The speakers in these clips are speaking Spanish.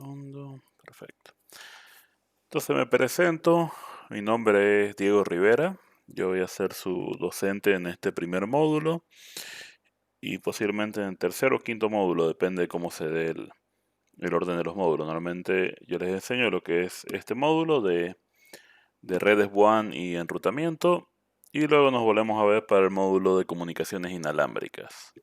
Segundo, perfecto. Entonces me presento, mi nombre es Diego Rivera, yo voy a ser su docente en este primer módulo y posiblemente en el tercer o quinto módulo, depende de cómo se dé el orden de los módulos. Normalmente yo les enseño lo que es este módulo de redes WAN y enrutamiento y luego nos volvemos a ver para el módulo de comunicaciones inalámbricas.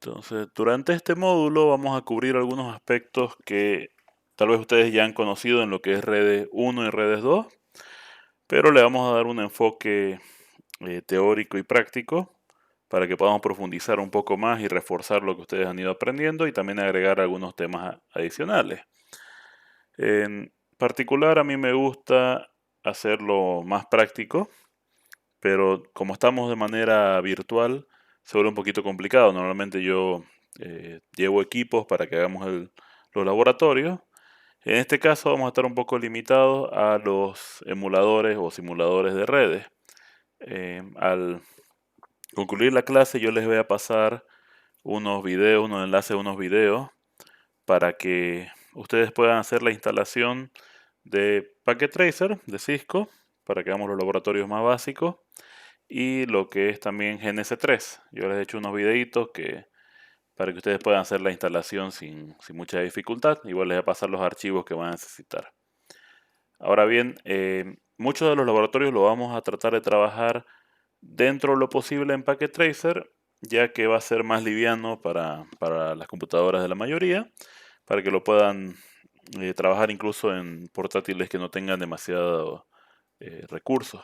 Entonces, durante este módulo vamos a cubrir algunos aspectos que tal vez ustedes ya han conocido en lo que es redes 1 y redes 2, pero le vamos a dar un enfoque teórico y práctico para que podamos profundizar un poco más y reforzar lo que ustedes han ido aprendiendo y también agregar algunos temas adicionales. En particular, a mí me gusta hacerlo más práctico, pero como estamos de manera virtual, se vuelve un poquito complicado. Normalmente yo llevo equipos para que hagamos los laboratorios. En este caso vamos a estar un poco limitados a los emuladores o simuladores de redes. Al concluir la clase yo les voy a pasar unos videos, unos enlaces a unos videos para que ustedes puedan hacer la instalación de Packet Tracer de Cisco para que hagamos los laboratorios más básicos y lo que es también GNS3. Yo les he hecho unos videitos para que ustedes puedan hacer la instalación sin mucha dificultad. Igual les voy a pasar los archivos que van a necesitar. Ahora bien, muchos de los laboratorios lo vamos a tratar de trabajar dentro de lo posible en Packet Tracer, ya que va a ser más liviano para las computadoras de la mayoría, para que lo puedan trabajar incluso en portátiles que no tengan demasiados recursos.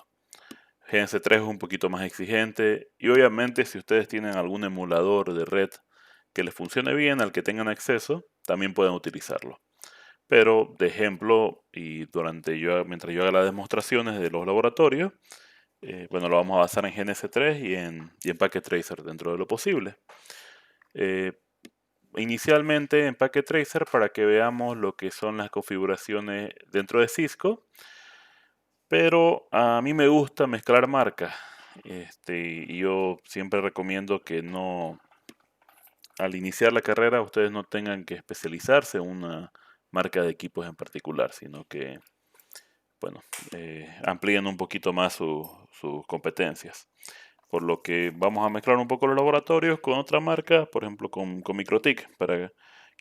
GNS3 es un poquito más exigente y obviamente si ustedes tienen algún emulador de red que les funcione bien, al que tengan acceso, también pueden utilizarlo. Pero de ejemplo, y mientras yo haga las demostraciones de los laboratorios, bueno, lo vamos a basar en GNS3 y en Packet Tracer dentro de lo posible. Eh, Inicialmente en Packet Tracer para que veamos lo que son las configuraciones dentro de Cisco, pero a mí me gusta mezclar marcas. Y yo siempre recomiendo que no, al iniciar la carrera, ustedes no tengan que especializarse en una marca de equipos en particular, sino que, bueno, amplíen un poquito más sus competencias. Por lo que vamos a mezclar un poco los laboratorios con otra marca, por ejemplo con MikroTik, para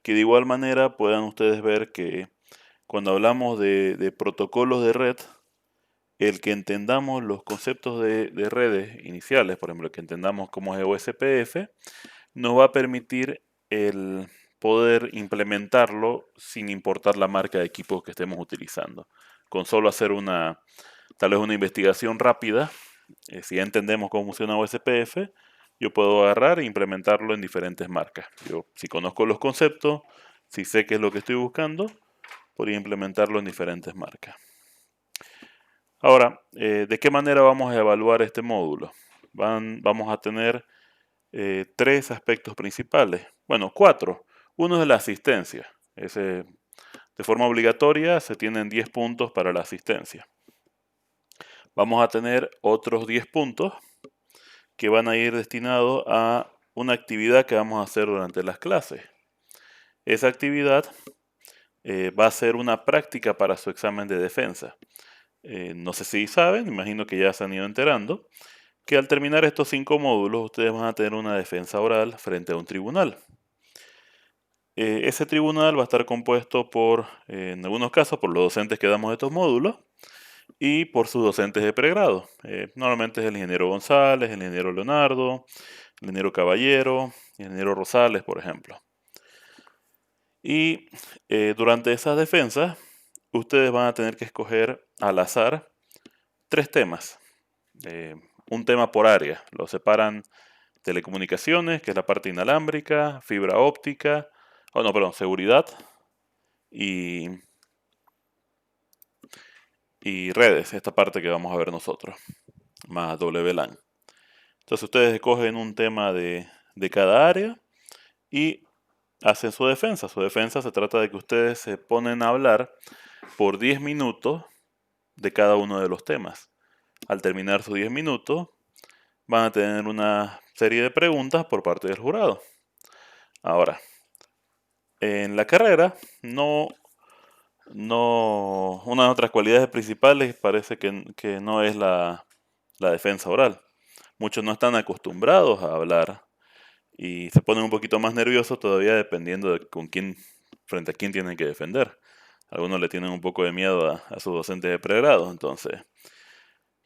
que de igual manera puedan ustedes ver que cuando hablamos de protocolos de red, el que entendamos los conceptos de redes iniciales, por ejemplo, que entendamos cómo es OSPF, nos va a permitir el poder implementarlo sin importar la marca de equipo que estemos utilizando. Con solo hacer tal vez una investigación rápida, si ya entendemos cómo funciona OSPF, yo puedo agarrar e implementarlo en diferentes marcas. Yo, si conozco los conceptos, si sé qué es lo que estoy buscando, podría implementarlo en diferentes marcas. Ahora, ¿de qué manera vamos a evaluar este módulo? Vamos a tener tres aspectos principales. Bueno, cuatro. Uno es la asistencia. De forma obligatoria se tienen 10 puntos para la asistencia. Vamos a tener otros 10 puntos que van a ir destinados a una actividad que vamos a hacer durante las clases. Esa actividad va a ser una práctica para su examen de defensa. No sé si saben, imagino que ya se han ido enterando, que al terminar estos 5 módulos ustedes van a tener una defensa oral frente a un tribunal. Ese tribunal va a estar compuesto en algunos casos, por los docentes que damos estos módulos y por sus docentes de pregrado. Normalmente es el ingeniero González, el ingeniero Leonardo, el ingeniero Caballero, el ingeniero Rosales, por ejemplo. Y durante esas defensas, ustedes van a tener que escoger al azar 3 temas. Un tema por área. Lo separan telecomunicaciones, que es la parte inalámbrica, fibra óptica, seguridad y, y redes, esta parte que vamos a ver nosotros, más WLAN. Entonces ustedes escogen un tema de cada área y hacen su defensa. Su defensa se trata de que ustedes se ponen a hablar por 10 minutos de cada uno de los temas. Al terminar sus 10 minutos, van a tener una serie de preguntas por parte del jurado. Ahora, En la carrera, una de otras cualidades principales parece que no es la defensa oral. Muchos no están acostumbrados a hablar y se ponen un poquito más nerviosos todavía dependiendo de frente a quién tienen que defender. Algunos le tienen un poco de miedo a sus docentes de pregrado, entonces,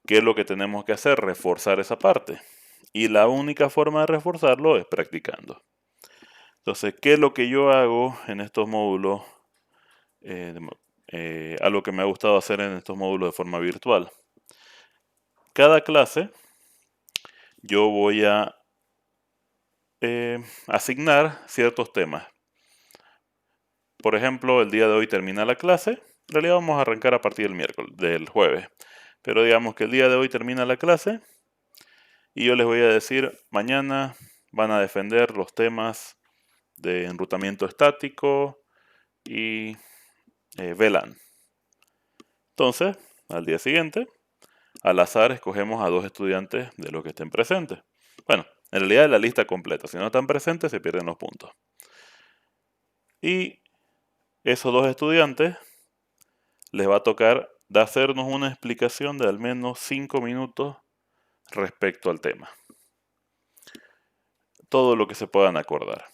¿qué es lo que tenemos que hacer? Reforzar esa parte. Y la única forma de reforzarlo es practicando. Entonces, ¿qué es lo que yo hago en estos módulos? Algo que me ha gustado hacer en estos módulos de forma virtual. Cada clase yo voy a asignar ciertos temas. Por ejemplo, el día de hoy termina la clase. En realidad vamos a arrancar a partir del jueves. Pero digamos que el día de hoy termina la clase y yo les voy a decir, mañana van a defender los temas de enrutamiento estático y VLAN. Entonces, al día siguiente, al azar escogemos a 2 estudiantes de los que estén presentes. Bueno, en realidad es la lista completa. Si no están presentes, se pierden los puntos. Y esos 2 estudiantes les va a tocar de hacernos una explicación de al menos 5 minutos respecto al tema. Todo lo que se puedan acordar.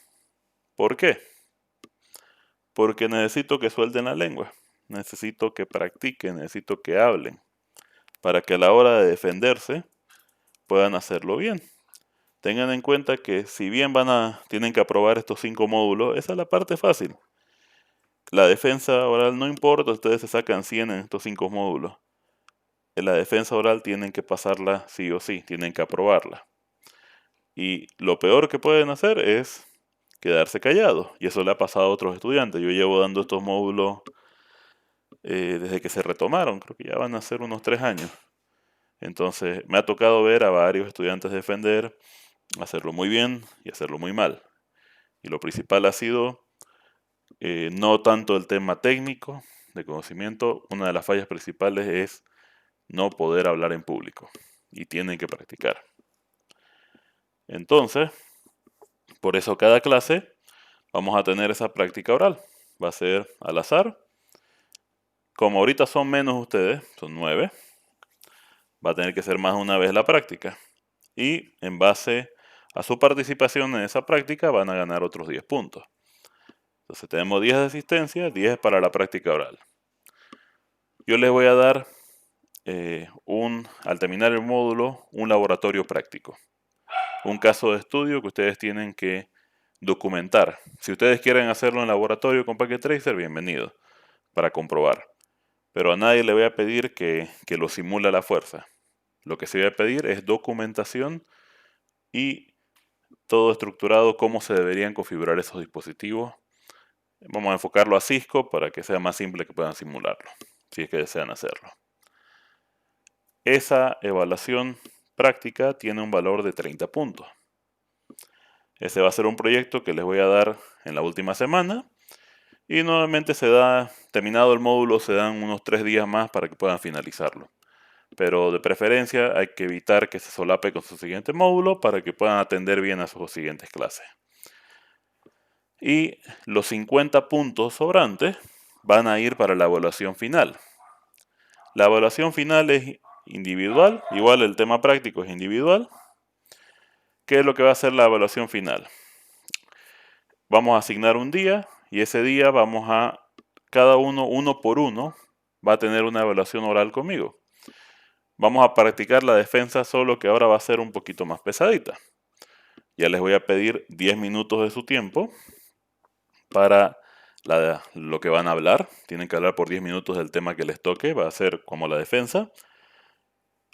¿Por qué? Porque necesito que suelten la lengua. Necesito que practiquen, necesito que hablen. Para que a la hora de defenderse puedan hacerlo bien. Tengan en cuenta que si bien tienen que aprobar estos 5 módulos, esa es la parte fácil. La defensa oral no importa, ustedes se sacan 100 en estos 5 módulos. En la defensa oral tienen que pasarla sí o sí, tienen que aprobarla. Y lo peor que pueden hacer es quedarse callados. Y eso le ha pasado a otros estudiantes. Yo llevo dando estos módulos desde que se retomaron, creo que ya van a ser unos 3 años. Entonces me ha tocado ver a varios estudiantes defender, hacerlo muy bien y hacerlo muy mal. Y lo principal ha sido no tanto el tema técnico de conocimiento, una de las fallas principales es no poder hablar en público y tienen que practicar. Entonces, por eso cada clase vamos a tener esa práctica oral. Va a ser al azar. Como ahorita son menos ustedes, son 9, va a tener que ser más de una vez la práctica. Y en base a su participación en esa práctica van a ganar otros 10 puntos. Entonces tenemos 10 de asistencia, 10 para la práctica oral. Yo les voy a dar al terminar el módulo, un laboratorio práctico. Un caso de estudio que ustedes tienen que documentar. Si ustedes quieren hacerlo en laboratorio con Packet Tracer, bienvenido, para comprobar. Pero a nadie le voy a pedir que lo simule a la fuerza. Lo que se va a pedir es documentación y todo estructurado, cómo se deberían configurar esos dispositivos. Vamos a enfocarlo a Cisco para que sea más simple que puedan simularlo, si es que desean hacerlo. Esa evaluación práctica tiene un valor de 30 puntos. Ese va a ser un proyecto que les voy a dar en la última semana. Y nuevamente terminado el módulo, se dan unos 3 días más para que puedan finalizarlo. Pero de preferencia hay que evitar que se solape con su siguiente módulo para que puedan atender bien a sus siguientes clases. Y los 50 puntos sobrantes van a ir para la evaluación final. La evaluación final es individual, igual el tema práctico es individual. ¿Qué es lo que va a ser la evaluación final? Vamos a asignar un día y ese día cada uno por uno, va a tener una evaluación oral conmigo. Vamos a practicar la defensa, solo que ahora va a ser un poquito más pesadita. Ya les voy a pedir 10 minutos de su tiempo para lo que van a hablar. Tienen que hablar por 10 minutos del tema que les toque, va a ser como la defensa.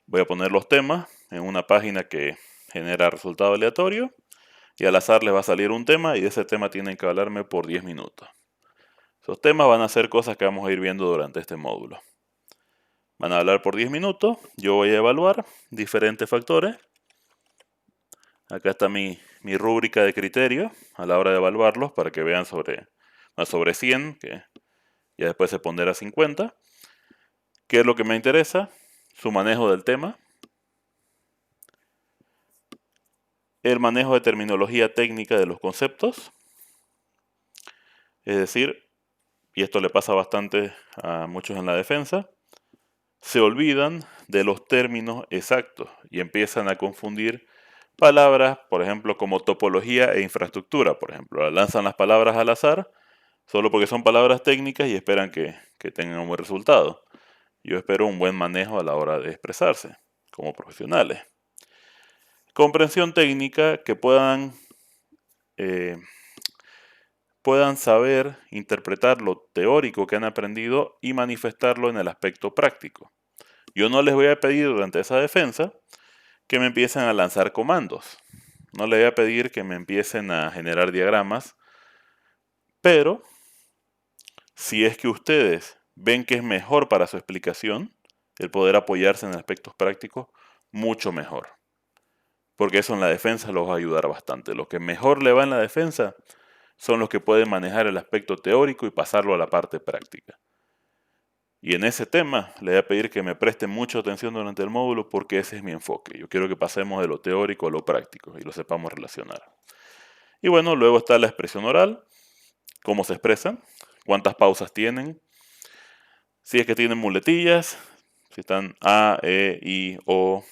Voy a poner los temas en una página que genera resultado aleatorio y al azar les va a salir un tema y de ese tema tienen que hablarme por 10 minutos. Esos temas van a ser cosas que vamos a ir viendo durante este módulo. Van a hablar por 10 minutos, yo voy a evaluar diferentes factores. Acá está mi rúbrica de criterio a la hora de evaluarlos para que vean sobre 100, que ya después se pondrá 50. ¿Qué es lo que me interesa? Su manejo del tema, el manejo de terminología técnica de los conceptos, Es decir, y esto le pasa bastante a muchos en la defensa, se olvidan de los términos exactos y empiezan a confundir palabras, por ejemplo, como topología e infraestructura, por ejemplo. Lanzan las palabras al azar solo porque son palabras técnicas y esperan que tengan un buen resultado. Yo espero un buen manejo a la hora de expresarse como profesionales. Comprensión técnica que eh, puedan saber interpretar lo teórico que han aprendido y manifestarlo en el aspecto práctico. Yo no les voy a pedir durante esa defensa que me empiecen a lanzar comandos. No les voy a pedir que me empiecen a generar diagramas, pero si es que ustedes ven que es mejor para su explicación el poder apoyarse en aspectos prácticos, mucho mejor. Porque eso en la defensa los va a ayudar bastante. Lo que mejor le va en la defensa son los que pueden manejar el aspecto teórico y pasarlo a la parte práctica. Y en ese tema le voy a pedir que me presten mucha atención durante el módulo porque ese es mi enfoque. Yo quiero que pasemos de lo teórico a lo práctico y lo sepamos relacionar. Y bueno, luego está la expresión oral, cómo se expresan, cuántas pausas tienen, si es que tienen muletillas, si están A, E, I, o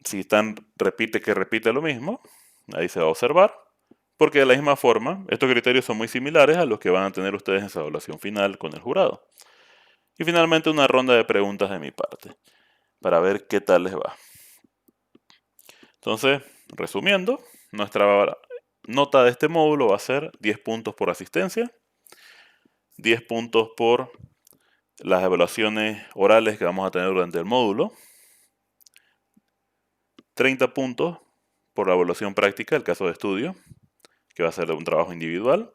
si están repite que repite lo mismo, ahí se va a observar. Porque de la misma forma, estos criterios son muy similares a los que van a tener ustedes en su evaluación final con el jurado. Y finalmente una ronda de preguntas de mi parte, para ver qué tal les va. Entonces, resumiendo, nuestra nota de este módulo va a ser 10 puntos por asistencia, 10 puntos por las evaluaciones orales que vamos a tener durante el módulo, 30 puntos por la evaluación práctica, el caso de estudio, que va a ser un trabajo individual,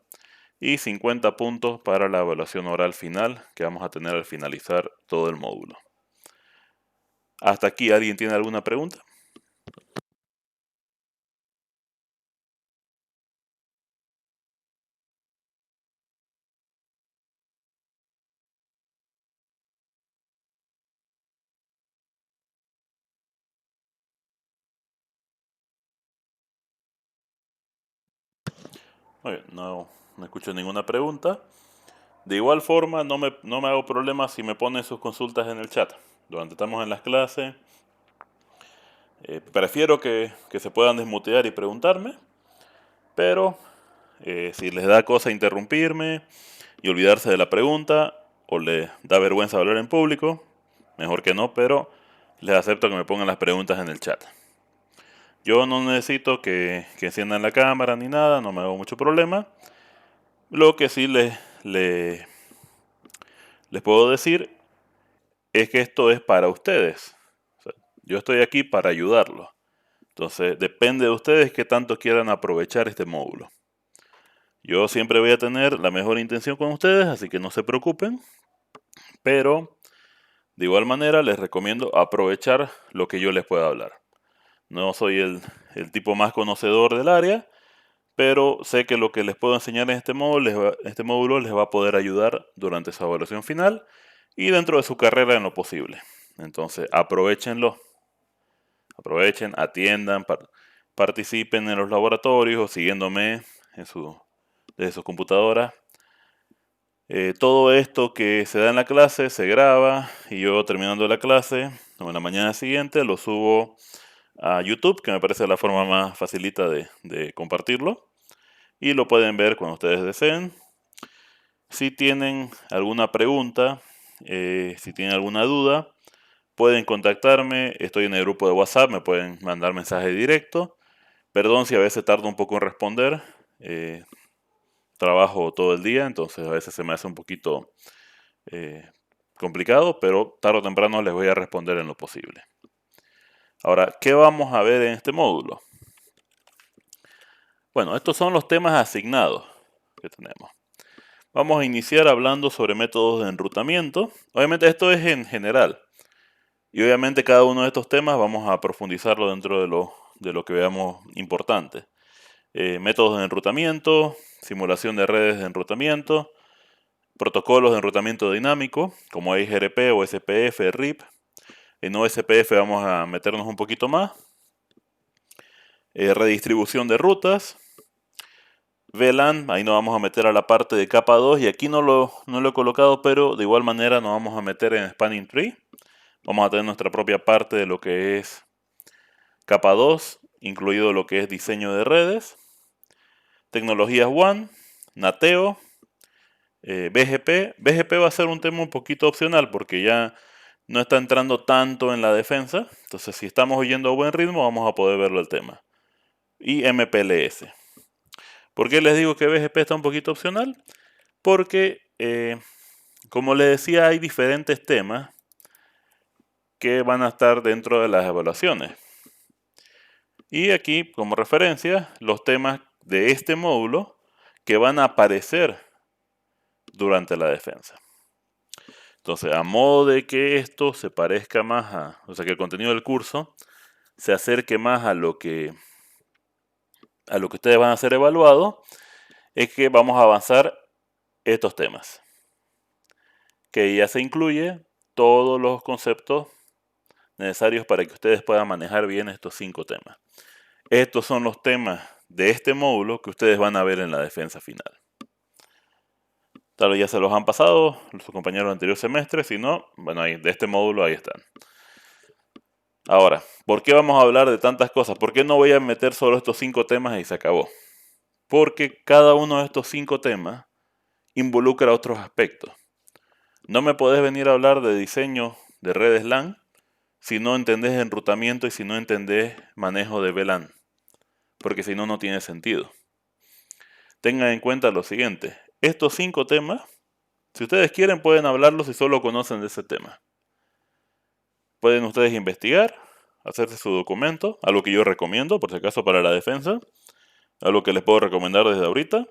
y 50 puntos para la evaluación oral final que vamos a tener al finalizar todo el módulo. ¿Hasta aquí alguien tiene alguna pregunta? Muy bien, no escucho ninguna pregunta. De igual forma, no me hago problema si me ponen sus consultas en el chat. Durante estamos en las clases, prefiero que se puedan desmutear y preguntarme, pero si les da cosa interrumpirme y olvidarse de la pregunta, o les da vergüenza hablar en público, mejor que no, pero les acepto que me pongan las preguntas en el chat. Yo no necesito que enciendan la cámara ni nada, no me hago mucho problema. Lo que sí les puedo decir es que esto es para ustedes. O sea, yo estoy aquí para ayudarlos. Entonces, depende de ustedes qué tanto quieran aprovechar este módulo. Yo siempre voy a tener la mejor intención con ustedes, así que no se preocupen. Pero, de igual manera, les recomiendo aprovechar lo que yo les pueda hablar. No soy el tipo más conocedor del área, pero sé que lo que les puedo enseñar en este módulo les va a poder ayudar durante su evaluación final y dentro de su carrera en lo posible. Entonces, aprovechenlo. Aprovechen, atiendan, participen en los laboratorios o siguiéndome desde sus computadoras. Todo esto que se da en la clase se graba y yo terminando la clase o en la mañana siguiente lo subo a YouTube, que me parece la forma más facilita de compartirlo. Y lo pueden ver cuando ustedes deseen. Si tienen alguna pregunta, si tienen alguna duda, pueden contactarme. Estoy en el grupo de WhatsApp, me pueden mandar mensaje directo. Perdón si a veces tardo un poco en responder. Trabajo todo el día, entonces a veces se me hace un poquito complicado, pero tarde o temprano les voy a responder en lo posible. Ahora, ¿qué vamos a ver en este módulo? Bueno, estos son los temas asignados que tenemos. Vamos a iniciar hablando sobre métodos de enrutamiento. Obviamente esto es en general. Y obviamente cada uno de estos temas vamos a profundizarlo dentro de lo que veamos importante. Métodos de enrutamiento, simulación de redes de enrutamiento, protocolos de enrutamiento dinámico, como IGRP o SPF, RIP. En OSPF vamos a meternos un poquito más. Redistribución de rutas, VLAN, ahí nos vamos a meter a la parte de capa 2 y aquí no lo he colocado, pero de igual manera nos vamos a meter en Spanning Tree. Vamos a tener nuestra propia parte de lo que es capa 2, incluido lo que es diseño de redes, tecnologías WAN, NATEO, BGP. BGP va a ser un tema un poquito opcional porque ya no está entrando tanto en la defensa. Entonces, si estamos oyendo a buen ritmo, vamos a poder verlo el tema. Y MPLS. ¿Por qué les digo que BGP está un poquito opcional? Porque, como les decía, hay diferentes temas que van a estar dentro de las evaluaciones. Y aquí, como referencia, los temas de este módulo que van a aparecer durante la defensa. Entonces, a modo de que esto se parezca más o sea, que el contenido del curso se acerque más a lo que ustedes van a ser evaluados, es que vamos a avanzar estos temas, que ya se incluye todos los conceptos necesarios para que ustedes puedan manejar bien estos 5 temas. Estos son los temas de este módulo que ustedes van a ver en la defensa final. Tal vez ya se los han pasado sus compañeros del anterior semestre, si no, bueno, ahí, de este módulo ahí están. Ahora, ¿por qué vamos a hablar de tantas cosas? ¿Por qué no voy a meter solo estos 5 temas y se acabó? Porque cada uno de estos 5 temas involucra otros aspectos. No me podés venir a hablar de diseño de redes LAN si no entendés enrutamiento y si no entendés manejo de VLAN, porque si no, no tiene sentido. Tengan en cuenta lo siguiente, estos 5 temas, si ustedes quieren pueden hablarlos si solo conocen de ese tema. Pueden ustedes investigar, hacerse su documento, algo que yo recomiendo, por si acaso para la defensa, algo que les puedo recomendar desde ahorita.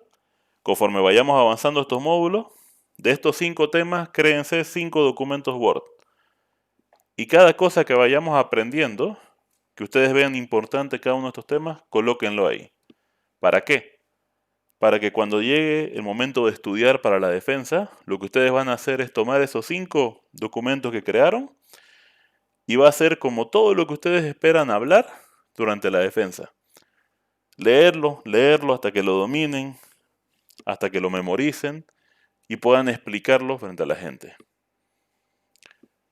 Conforme vayamos avanzando estos módulos, de estos 5 temas, créense 5 documentos Word. Y cada cosa que vayamos aprendiendo, que ustedes vean importante cada uno de estos temas, colóquenlo ahí. ¿Para qué? Para que cuando llegue el momento de estudiar para la defensa, lo que ustedes van a hacer es tomar esos 5 documentos que crearon y va a ser como todo lo que ustedes esperan hablar durante la defensa. Leerlo hasta que lo dominen, hasta que lo memoricen y puedan explicarlo frente a la gente.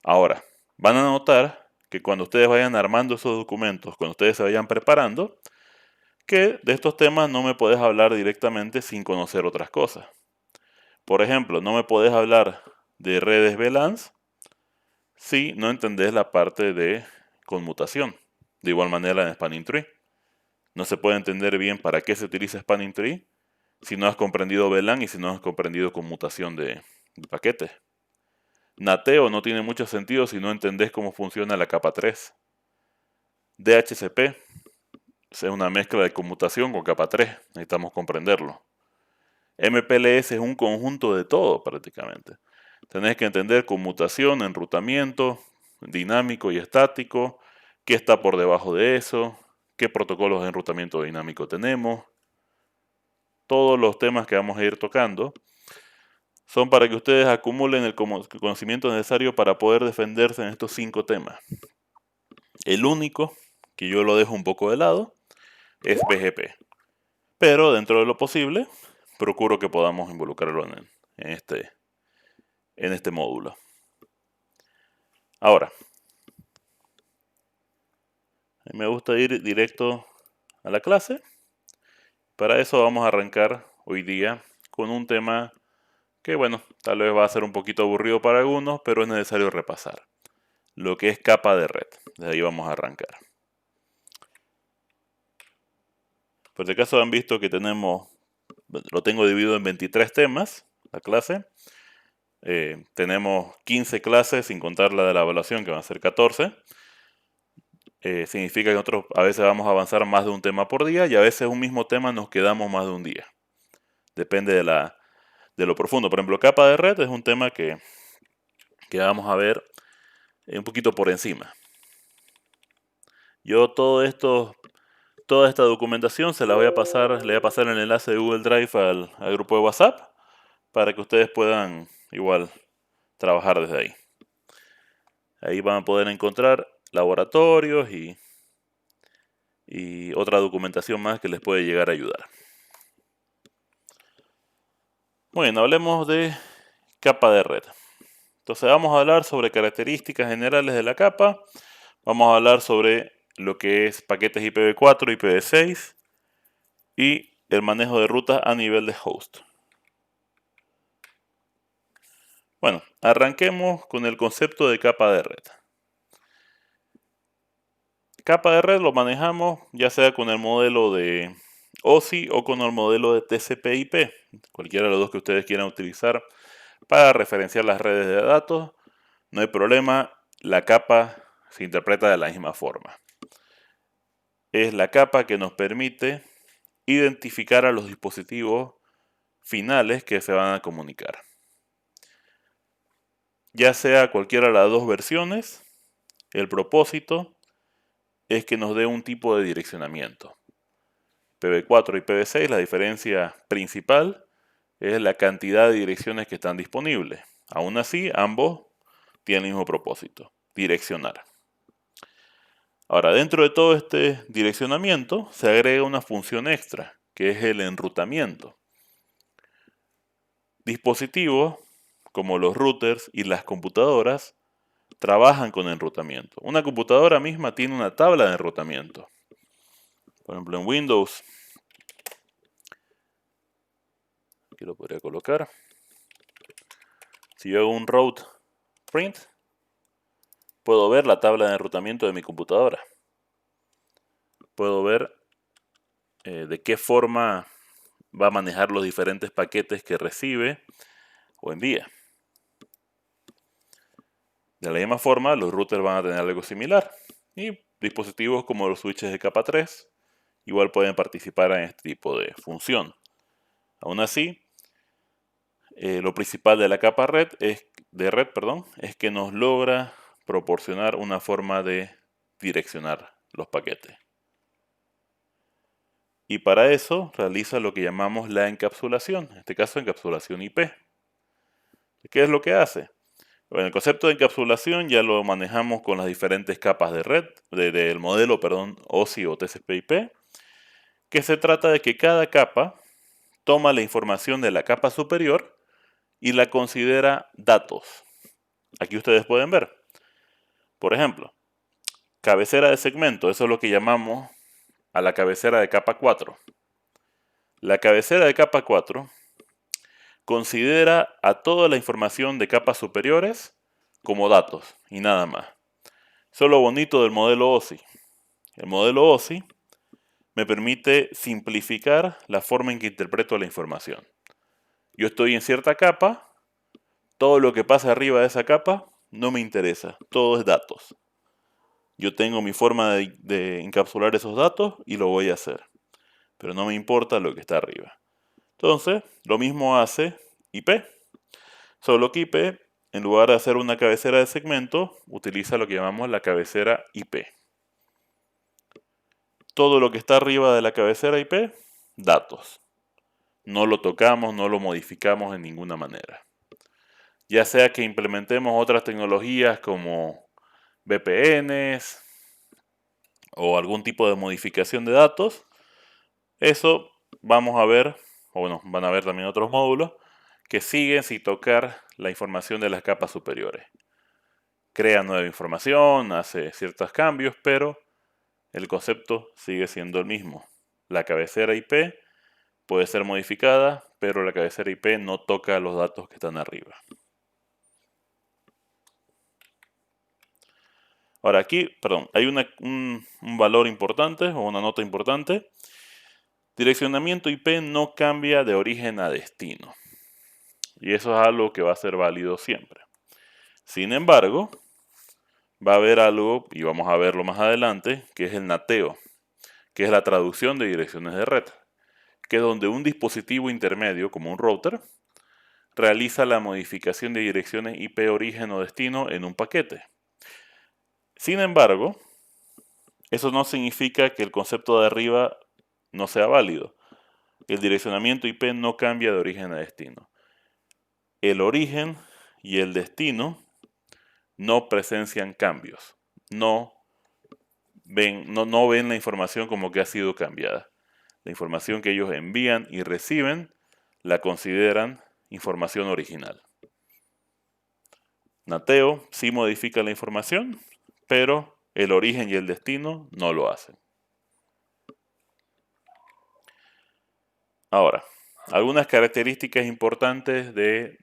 Ahora, van a notar que cuando ustedes vayan armando esos documentos, cuando ustedes se vayan preparando, que de estos temas no me podés hablar directamente sin conocer otras cosas. Por ejemplo, no me podés hablar de redes VLANs si no entendés la parte de conmutación. De igual manera en Spanning Tree. No se puede entender bien para qué se utiliza Spanning Tree si no has comprendido VLAN y si no has comprendido conmutación de paquetes. NATEO no tiene mucho sentido si no entendés cómo funciona la capa 3. DHCP es una mezcla de conmutación con capa 3, necesitamos comprenderlo. MPLS es un conjunto de todo prácticamente. Tenés que entender conmutación, enrutamiento, dinámico y estático, qué está por debajo de eso, qué protocolos de enrutamiento dinámico tenemos. Todos los temas que vamos a ir tocando son para que ustedes acumulen el conocimiento necesario para poder defenderse en estos 5 temas. El único que yo lo dejo un poco de lado es BGP. Pero dentro de lo posible, procuro que podamos involucrarlo en este módulo. Ahora, me gusta ir directo a la clase. Para eso vamos a arrancar hoy día con un tema que, bueno, tal vez va a ser un poquito aburrido para algunos, pero es necesario repasar. Lo que es capa de red. Desde ahí vamos a arrancar. Por si acaso han visto que lo tengo dividido en 23 temas, la clase. Tenemos 15 clases sin contar la de la evaluación, que van a ser 14. Significa que nosotros a veces vamos a avanzar más de un tema por día y a veces un mismo tema nos quedamos más de un día. Depende de lo profundo. Por ejemplo, capa de red es un tema que vamos a ver un poquito por encima. Yo toda esta documentación le voy a pasar el enlace de Google Drive al grupo de WhatsApp para que ustedes puedan igual trabajar desde ahí. Ahí van a poder encontrar laboratorios y otra documentación más que les puede llegar a ayudar. Bueno, hablemos de capa de red. Entonces vamos a hablar sobre características generales de la capa. Vamos a hablar sobre lo que es paquetes IPv4, IPv6 y el manejo de rutas a nivel de host. Bueno, arranquemos con el concepto de capa de red. Capa de red lo manejamos ya sea con el modelo de OSI o con el modelo de TCP/IP, cualquiera de los dos que ustedes quieran utilizar para referenciar las redes de datos. No hay problema, la capa se interpreta de la misma forma. Es la capa que nos permite identificar a los dispositivos finales que se van a comunicar. Ya sea cualquiera de las dos versiones, el propósito es que nos dé un tipo de direccionamiento. IPv4 y IPv6, la diferencia principal es la cantidad de direcciones que están disponibles. Aún así, ambos tienen el mismo propósito, direccionar. Ahora, dentro de todo este direccionamiento se agrega una función extra, que es el enrutamiento. Dispositivos como los routers y las computadoras trabajan con enrutamiento. Una computadora misma tiene una tabla de enrutamiento. Por ejemplo, en Windows, aquí lo podría colocar. Si yo hago un route print, puedo ver la tabla de enrutamiento de mi computadora. Puedo ver de qué forma va a manejar los diferentes paquetes que recibe o envía. De la misma forma, los routers van a tener algo similar. Y dispositivos como los switches de capa 3 igual pueden participar en este tipo de función. Aún así, lo principal de la capa es que nos logra proporcionar una forma de direccionar los paquetes. Y para eso realiza lo que llamamos la encapsulación, en este caso encapsulación IP. ¿Qué es lo que hace? Bueno, el concepto de encapsulación ya lo manejamos con las diferentes capas de red, del modelo, OSI o TCP/IP, que se trata de que cada capa toma la información de la capa superior y la considera datos. Aquí ustedes pueden ver, por ejemplo, cabecera de segmento, eso es lo que llamamos a la cabecera de capa 4. La cabecera de capa 4 considera a toda la información de capas superiores como datos y nada más. Eso es lo bonito del modelo OSI. El modelo OSI me permite simplificar la forma en que interpreto la información. Yo estoy en cierta capa, todo lo que pasa arriba de esa capa no me interesa, todo es datos. Yo tengo mi forma de encapsular esos datos y lo voy a hacer, pero no me importa lo que está arriba. Entonces, lo mismo hace IP, solo que IP, en lugar de hacer una cabecera de segmento, utiliza lo que llamamos la cabecera IP. Todo lo que está arriba de la cabecera IP, datos. No lo tocamos, no lo modificamos en ninguna manera. Ya sea que implementemos otras tecnologías como VPNs o algún tipo de modificación de datos, eso vamos a ver, o bueno, van a ver también otros módulos que siguen sin tocar la información de las capas superiores. Crea nueva información, hace ciertos cambios, pero el concepto sigue siendo el mismo. La cabecera IP puede ser modificada, pero la cabecera IP no toca los datos que están arriba. Ahora aquí, hay un valor importante o una nota importante. Direccionamiento IP no cambia de origen a destino. Y eso es algo que va a ser válido siempre. Sin embargo, va a haber algo, y vamos a verlo más adelante, que es el nateo, que es la traducción de direcciones de red, que es donde un dispositivo intermedio, como un router, realiza la modificación de direcciones IP origen o destino en un paquete. Sin embargo, eso no significa que el concepto de arriba no sea válido. El direccionamiento IP no cambia de origen a destino. El origen y el destino no presencian cambios. No ven la información como que ha sido cambiada. La información que ellos envían y reciben la consideran información original. Nateo sí modifica la información, pero el origen y el destino no lo hacen. Ahora, algunas características importantes de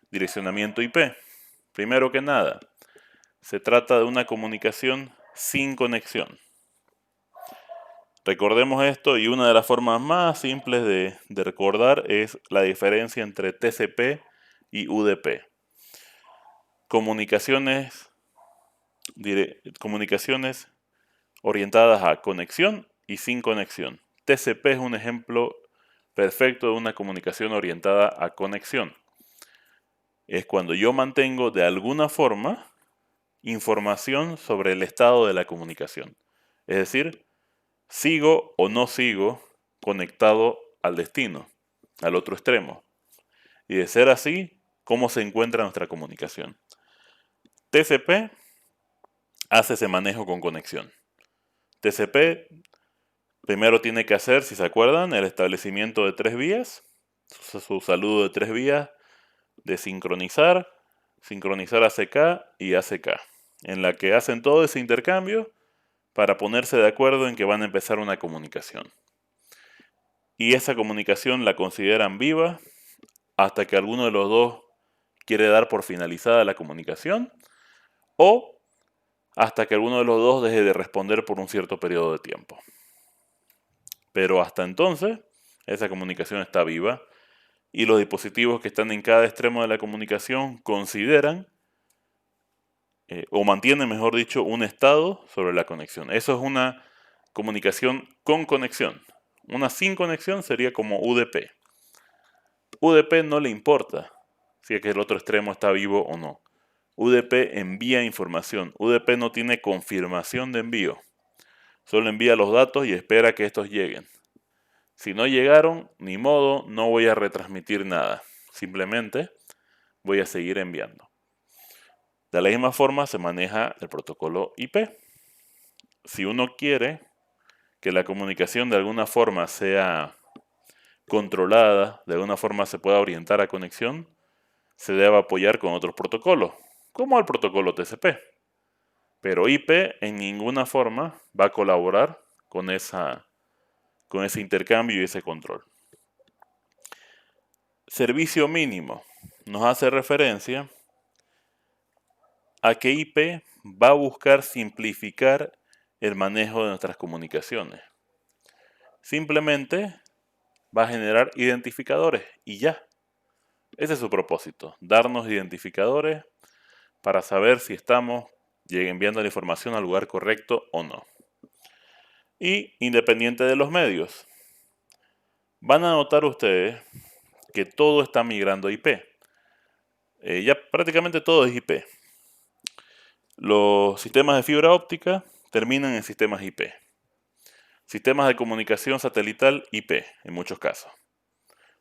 direccionamiento IP. Primero que nada, se trata de una comunicación sin conexión. Recordemos esto, y una de las formas más simples de recordar es la diferencia entre TCP y UDP. Comunicaciones orientadas a conexión y sin conexión. TCP es un ejemplo perfecto de una comunicación orientada a conexión. Es cuando yo mantengo de alguna forma información sobre el estado de la comunicación. Es decir, sigo o no sigo conectado al destino, al otro extremo. Y de ser así, ¿cómo se encuentra nuestra comunicación? TCP hace ese manejo con conexión. TCP primero tiene que hacer, si se acuerdan, el establecimiento de 3 vías, su saludo de 3 vías, de sincronizar ACK y ACK, en la que hacen todo ese intercambio para ponerse de acuerdo en que van a empezar una comunicación. Y esa comunicación la consideran viva hasta que alguno de los dos quiere dar por finalizada la comunicación o hasta que alguno de los dos deje de responder por un cierto periodo de tiempo. Pero hasta entonces, esa comunicación está viva y los dispositivos que están en cada extremo de la comunicación consideran o mantienen, mejor dicho, un estado sobre la conexión. Eso es una comunicación con conexión. Una sin conexión sería como UDP. UDP no le importa si es que el otro extremo está vivo o no. UDP envía información. UDP no tiene confirmación de envío. Solo envía los datos y espera que estos lleguen. Si no llegaron, ni modo, no voy a retransmitir nada. Simplemente voy a seguir enviando. De la misma forma se maneja el protocolo IP. Si uno quiere que la comunicación de alguna forma sea controlada, de alguna forma se pueda orientar a conexión, se debe apoyar con otros protocolos, como el protocolo TCP. Pero IP en ninguna forma va a colaborar con ese intercambio y ese control. Servicio mínimo nos hace referencia a que IP va a buscar simplificar el manejo de nuestras comunicaciones. Simplemente va a generar identificadores y ya. Ese es su propósito, darnos identificadores para saber si estamos enviando la información al lugar correcto o no. Y independiente de los medios, van a notar ustedes que todo está migrando a IP. Ya prácticamente todo es IP. Los sistemas de fibra óptica terminan en sistemas IP. Sistemas de comunicación satelital IP, en muchos casos.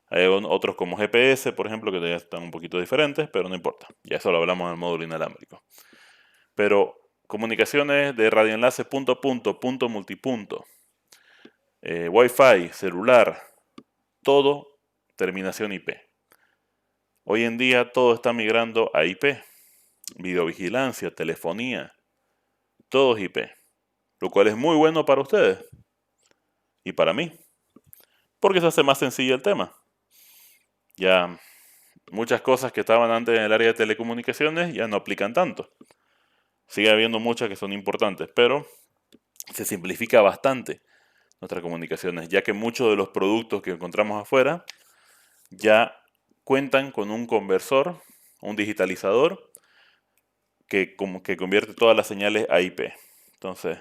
Hay otros como GPS, por ejemplo, que ya están un poquito diferentes, pero no importa. Ya eso lo hablamos en el módulo inalámbrico. Pero comunicaciones de radioenlace punto a punto, punto multipunto, Wi-Fi, celular, todo terminación IP. Hoy en día todo está migrando a IP. Videovigilancia, telefonía, todo es IP. Lo cual es muy bueno para ustedes y para mí, porque se hace más sencillo el tema. Ya muchas cosas que estaban antes en el área de telecomunicaciones ya no aplican tanto. Sigue habiendo muchas que son importantes, pero se simplifica bastante nuestras comunicaciones, ya que muchos de los productos que encontramos afuera ya cuentan con un conversor, un digitalizador, que convierte todas las señales a IP. Entonces,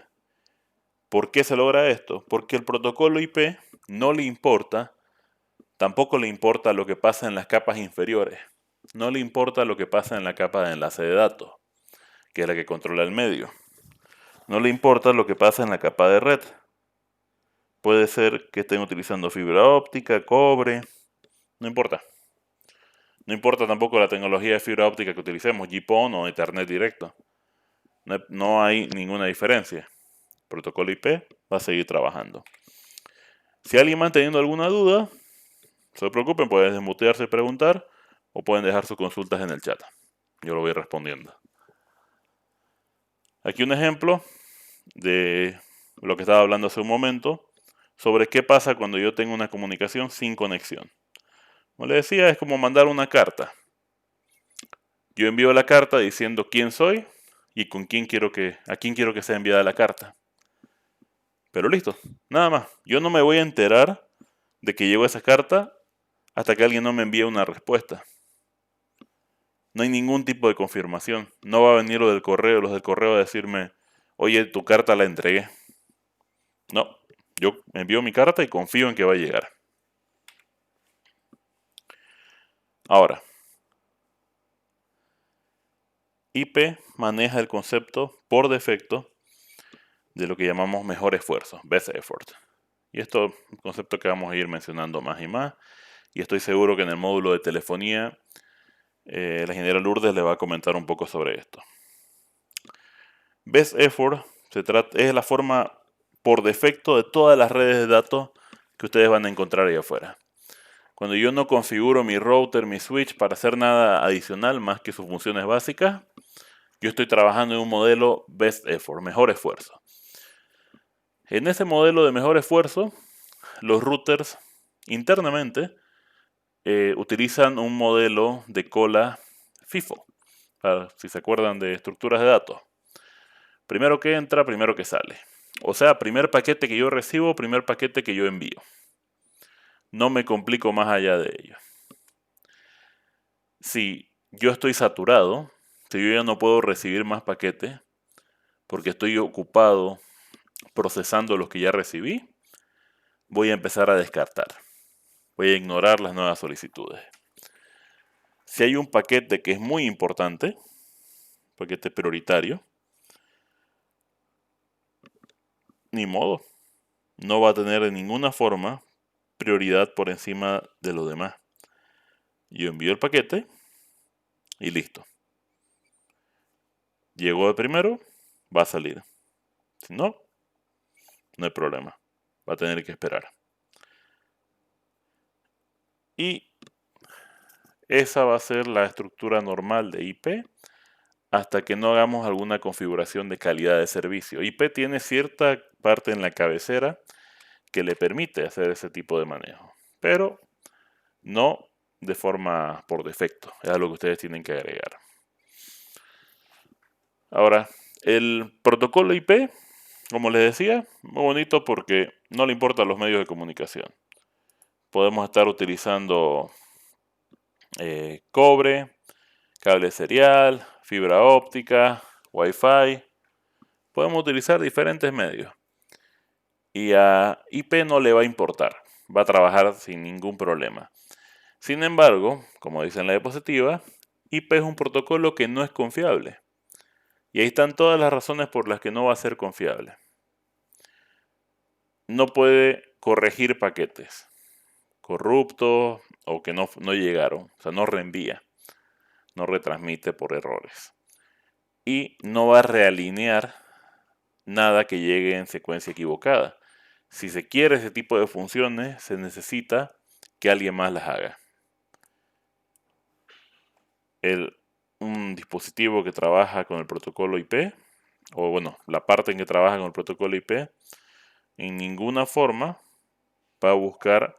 ¿por qué se logra esto? Porque el protocolo IP no le importa, tampoco le importa lo que pasa en las capas inferiores. No le importa lo que pasa en la capa de enlace de datos, que es la que controla el medio. No le importa lo que pasa en la capa de red. Puede ser que estén utilizando fibra óptica, cobre, no importa. No importa tampoco la tecnología de fibra óptica que utilicemos, GPON o Ethernet directo. No hay ninguna diferencia. El protocolo IP va a seguir trabajando. Si alguien va teniendo alguna duda, no se preocupen, pueden desmutearse y preguntar. o pueden dejar sus consultas en el chat. Yo lo voy respondiendo. Aquí un ejemplo de lo que estaba hablando hace un momento sobre qué pasa cuando yo tengo una comunicación sin conexión. Como le decía, es como mandar una carta. Yo envío la carta diciendo quién soy y a quién quiero que sea enviada la carta. Pero listo, nada más. Yo no me voy a enterar de que llegó esa carta hasta que alguien no me envíe una respuesta. No hay ningún tipo de confirmación. No va a venir los del correo a decirme, oye, tu carta la entregué. No, yo envío mi carta y confío en que va a llegar. Ahora, IP maneja el concepto por defecto de lo que llamamos mejor esfuerzo, best effort. Y esto es un concepto que vamos a ir mencionando más y más. Y estoy seguro que en el módulo de telefonía la ingeniera Lourdes le va a comentar un poco sobre esto. Best effort es la forma por defecto de todas las redes de datos que ustedes van a encontrar ahí afuera. Cuando yo no configuro mi router, mi switch para hacer nada adicional más que sus funciones básicas, yo estoy trabajando en un modelo best effort, mejor esfuerzo. En ese modelo de mejor esfuerzo, los routers internamente utilizan un modelo de cola FIFO, si se acuerdan de estructuras de datos. Primero que entra, primero que sale. O sea, primer paquete que yo recibo, primer paquete que yo envío. No me complico más allá de ello. Si yo estoy saturado, si yo ya no puedo recibir más paquetes, porque estoy ocupado procesando los que ya recibí, voy a empezar a descartar. Voy a ignorar las nuevas solicitudes. Si hay un paquete que es muy importante, paquete prioritario, ni modo. No va a tener de ninguna forma prioridad por encima de lo demás. Yo envío el paquete y listo. Llegó de primero, va a salir. Si no, no hay problema. Va a tener que esperar. Y esa va a ser la estructura normal de IP hasta que no hagamos alguna configuración de calidad de servicio. IP tiene cierta parte en la cabecera que le permite hacer ese tipo de manejo, pero no de forma por defecto. Es algo que ustedes tienen que agregar. Ahora, el protocolo IP, como les decía, muy bonito porque no le importan los medios de comunicación. Podemos estar utilizando cobre, cable serial, fibra óptica, Wi-Fi. Podemos utilizar diferentes medios. Y a IP no le va a importar. Va a trabajar sin ningún problema. Sin embargo, como dice en la diapositiva, IP es un protocolo que no es confiable. Y ahí están todas las razones por las que no va a ser confiable. No puede corregir paquetes corruptos o que no llegaron. O sea, no reenvía, no retransmite por errores. Y no va a realinear nada que llegue en secuencia equivocada. Si se quiere ese tipo de funciones, se necesita que alguien más las haga. Un dispositivo que trabaja con el protocolo IP, o bueno, la parte en que trabaja con el protocolo IP, en ninguna forma va a buscar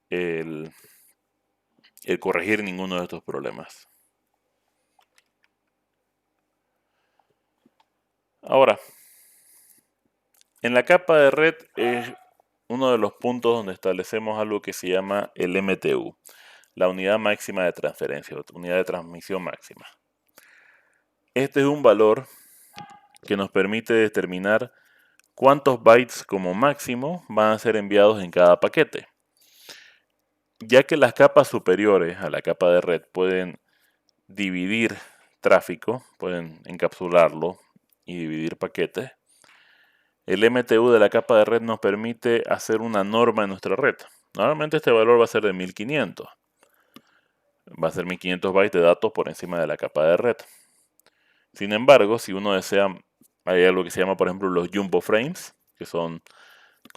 el corregir ninguno de estos problemas. Ahora, en la capa de red es uno de los puntos donde establecemos algo que se llama el MTU, la unidad máxima de transferencia, unidad de transmisión máxima. Este es un valor que nos permite determinar cuántos bytes como máximo van a ser enviados en cada paquete. Ya que las capas superiores a la capa de red pueden dividir tráfico, pueden encapsularlo y dividir paquetes, el MTU de la capa de red nos permite hacer una norma en nuestra red. Normalmente este valor va a ser de 1500. Va a ser 1500 bytes de datos por encima de la capa de red. Sin embargo, si uno desea, hay algo que se llama, por ejemplo, los jumbo frames, que son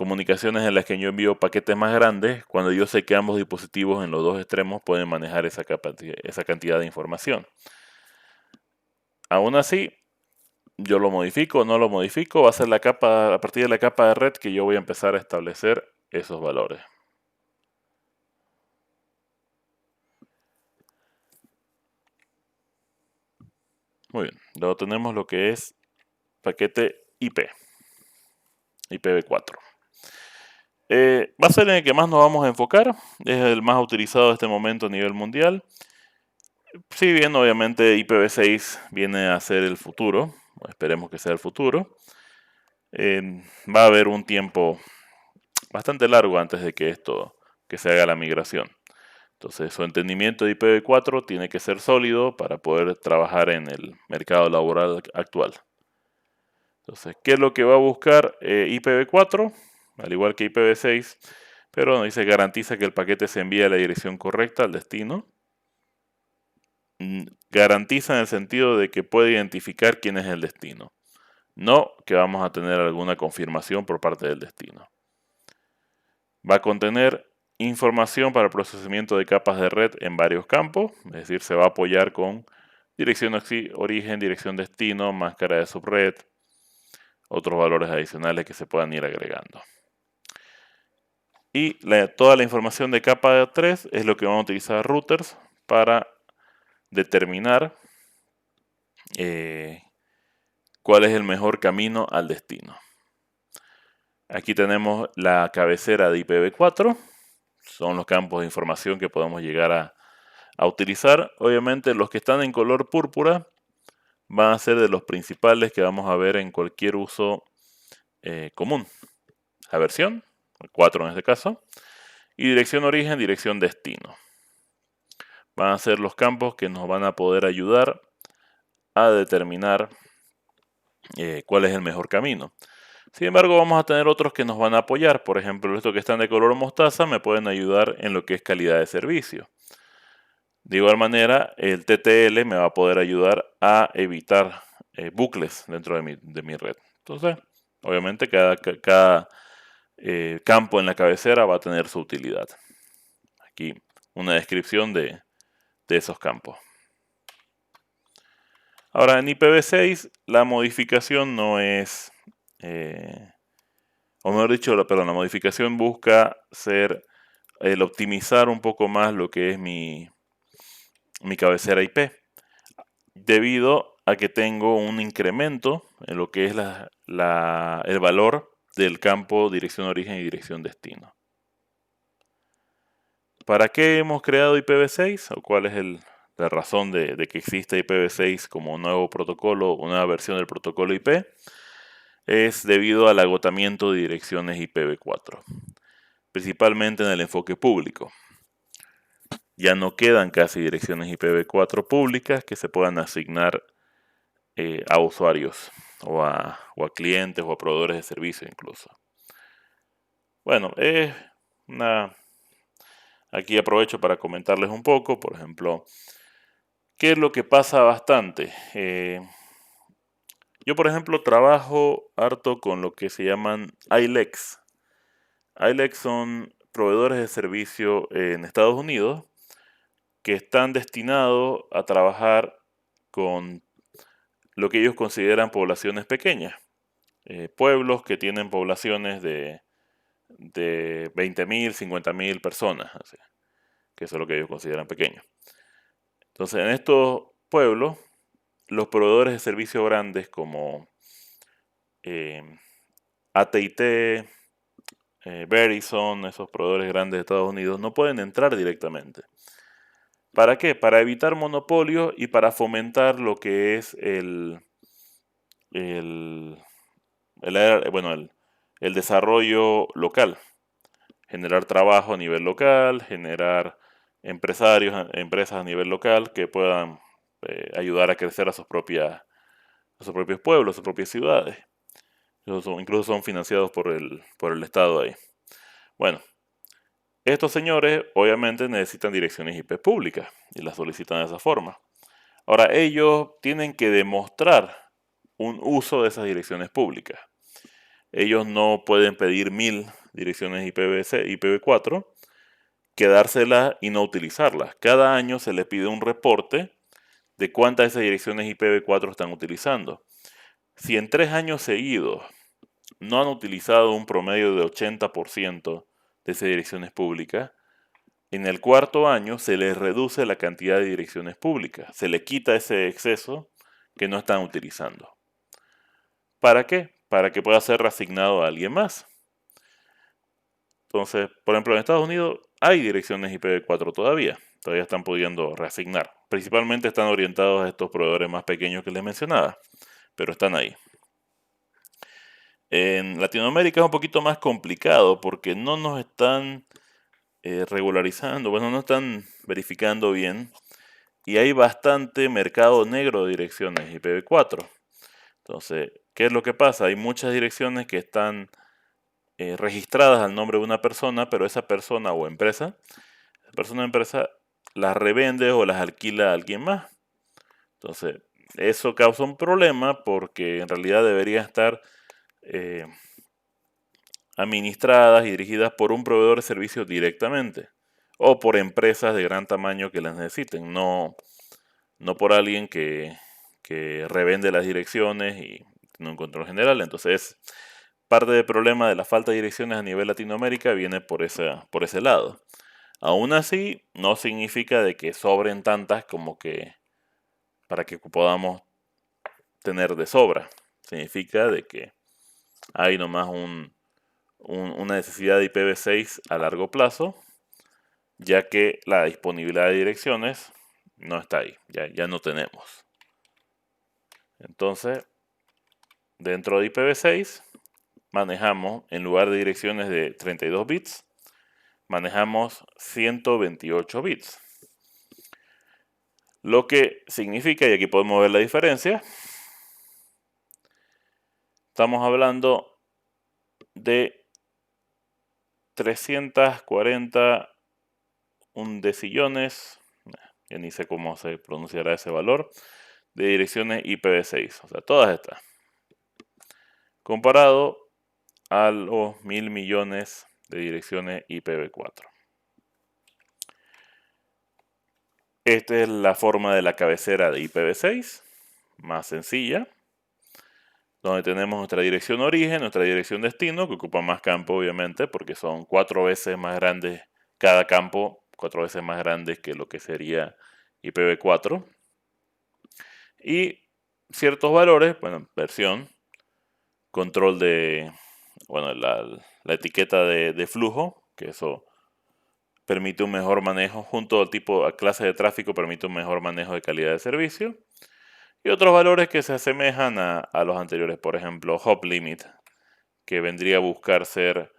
comunicaciones en las que yo envío paquetes más grandes, cuando yo sé que ambos dispositivos en los dos extremos pueden manejar esa cantidad de información. Aún así, yo lo modifico o no lo modifico, va a ser la capa, a partir de la capa de red que yo voy a empezar a establecer esos valores. Muy bien, luego tenemos lo que es paquete IP, IPv4. Va a ser en el que más nos vamos a enfocar, es el más utilizado en este momento a nivel mundial. Si bien obviamente IPv6 viene a ser el futuro, esperemos que sea el futuro, va a haber un tiempo bastante largo antes de que se haga la migración. Entonces su entendimiento de IPv4 tiene que ser sólido para poder trabajar en el mercado laboral actual. Entonces, ¿qué es lo que va a buscar IPv4? Al igual que IPv6, pero nos dice garantiza que el paquete se envíe a la dirección correcta al destino. Garantiza en el sentido de que puede identificar quién es el destino, no que vamos a tener alguna confirmación por parte del destino. Va a contener información para el procesamiento de capas de red en varios campos, es decir, se va a apoyar con dirección origen, dirección destino, máscara de subred, otros valores adicionales que se puedan ir agregando. Y toda la información de capa 3 es lo que van a utilizar routers para determinar cuál es el mejor camino al destino. Aquí tenemos la cabecera de IPv4, son los campos de información que podemos llegar a utilizar. Obviamente los que están en color púrpura van a ser de los principales que vamos a ver en cualquier uso común. La versión, 4 en este caso, y dirección origen, dirección destino. Van a ser los campos que nos van a poder ayudar a determinar cuál es el mejor camino. Sin embargo, vamos a tener otros que nos van a apoyar. Por ejemplo, estos que están de color mostaza me pueden ayudar en lo que es calidad de servicio. De igual manera, el TTL me va a poder ayudar a evitar bucles dentro de mi red. Entonces, obviamente, cada campo en la cabecera va a tener su utilidad. Aquí una descripción de esos campos. Ahora, en IPv6 la modificación no es, o mejor dicho, la modificación busca ser el optimizar un poco más lo que es mi cabecera IP, debido a que tengo un incremento en lo que es el valor del campo dirección origen y dirección destino. ¿Para qué hemos creado IPv6? ¿O cuál es la razón de que exista IPv6 como un nuevo protocolo, una nueva versión del protocolo IP? Es debido al agotamiento de direcciones IPv4, principalmente en el enfoque público. Ya no quedan casi direcciones IPv4 públicas que se puedan asignar a usuarios o a clientes o a proveedores de servicio incluso. Bueno, aquí aprovecho para comentarles un poco, por ejemplo, qué es lo que pasa bastante. Yo, por ejemplo, trabajo harto con lo que se llaman ILECs. ILECs son proveedores de servicio en Estados Unidos que están destinados a trabajar con lo que ellos consideran poblaciones pequeñas. Pueblos que tienen poblaciones de 20.000, 50.000 personas, así, que eso es lo que ellos consideran pequeño. Entonces, en estos pueblos, los proveedores de servicios grandes como AT&T, Verizon, esos proveedores grandes de Estados Unidos, no pueden entrar directamente. ¿Para qué? Para evitar monopolios y para fomentar lo que es el desarrollo local. Generar trabajo a nivel local, generar empresas a nivel local que puedan ayudar a crecer a sus propios pueblos, sus propias ciudades. Incluso son financiados por el Estado ahí. Bueno, estos señores obviamente necesitan direcciones IP públicas y las solicitan de esa forma. Ahora, ellos tienen que demostrar un uso de esas direcciones públicas. ellos no pueden pedir 1000 direcciones IPv4, quedárselas y no utilizarlas. Cada año se les pide un reporte de cuántas de esas direcciones IPv4 están utilizando. Si en 3 años seguidos no han utilizado un promedio de 80% de esas direcciones públicas, en el cuarto año se les reduce la cantidad de direcciones públicas, se les quita ese exceso que no están utilizando. ¿Para qué? Para que pueda ser reasignado a alguien más. Entonces, por ejemplo, en Estados Unidos hay direcciones IPv4 todavía están pudiendo reasignar. Principalmente están orientados a estos proveedores más pequeños que les mencionaba, pero están ahí. En Latinoamérica es un poquito más complicado porque no nos están regularizando, bueno, no están verificando bien y hay bastante mercado negro de direcciones IPv4. Entonces, ¿qué es lo que pasa? Hay muchas direcciones que están registradas al nombre de una persona, pero esa persona o empresa, las revende o las alquila a alguien más. Entonces, eso causa un problema porque en realidad debería estar administradas y dirigidas por un proveedor de servicios directamente o por empresas de gran tamaño que las necesiten, no por alguien que revende las direcciones y tiene un control general. Entonces, parte del problema de la falta de direcciones a nivel Latinoamérica viene por ese lado. Aún así, no significa de que sobren tantas como que para que podamos tener de sobra. Significa de que hay nomás una necesidad de IPv6 a largo plazo, ya que la disponibilidad de direcciones no está ahí, ya no tenemos. Entonces, dentro de IPv6 manejamos, en lugar de direcciones de 32 bits, manejamos 128 bits. Lo que significa, y aquí podemos ver la diferencia, estamos hablando de 340 undecillones, ya ni sé cómo se pronunciará ese valor, de direcciones IPv6, o sea, todas estas, comparado a los 1000 millones de direcciones IPv4. Esta es la forma de la cabecera de IPv6, más sencilla, donde tenemos nuestra dirección origen, nuestra dirección destino, que ocupa más campo obviamente, porque son 4 veces más grandes cada campo, 4 veces más grandes que lo que sería IPv4. Y ciertos valores, bueno, versión, control de, bueno, la etiqueta de flujo, que eso permite un mejor manejo, junto al tipo, a clase de tráfico, permite un mejor manejo de calidad de servicio. Y otros valores que se asemejan a los anteriores, por ejemplo, hop limit, que vendría a buscar ser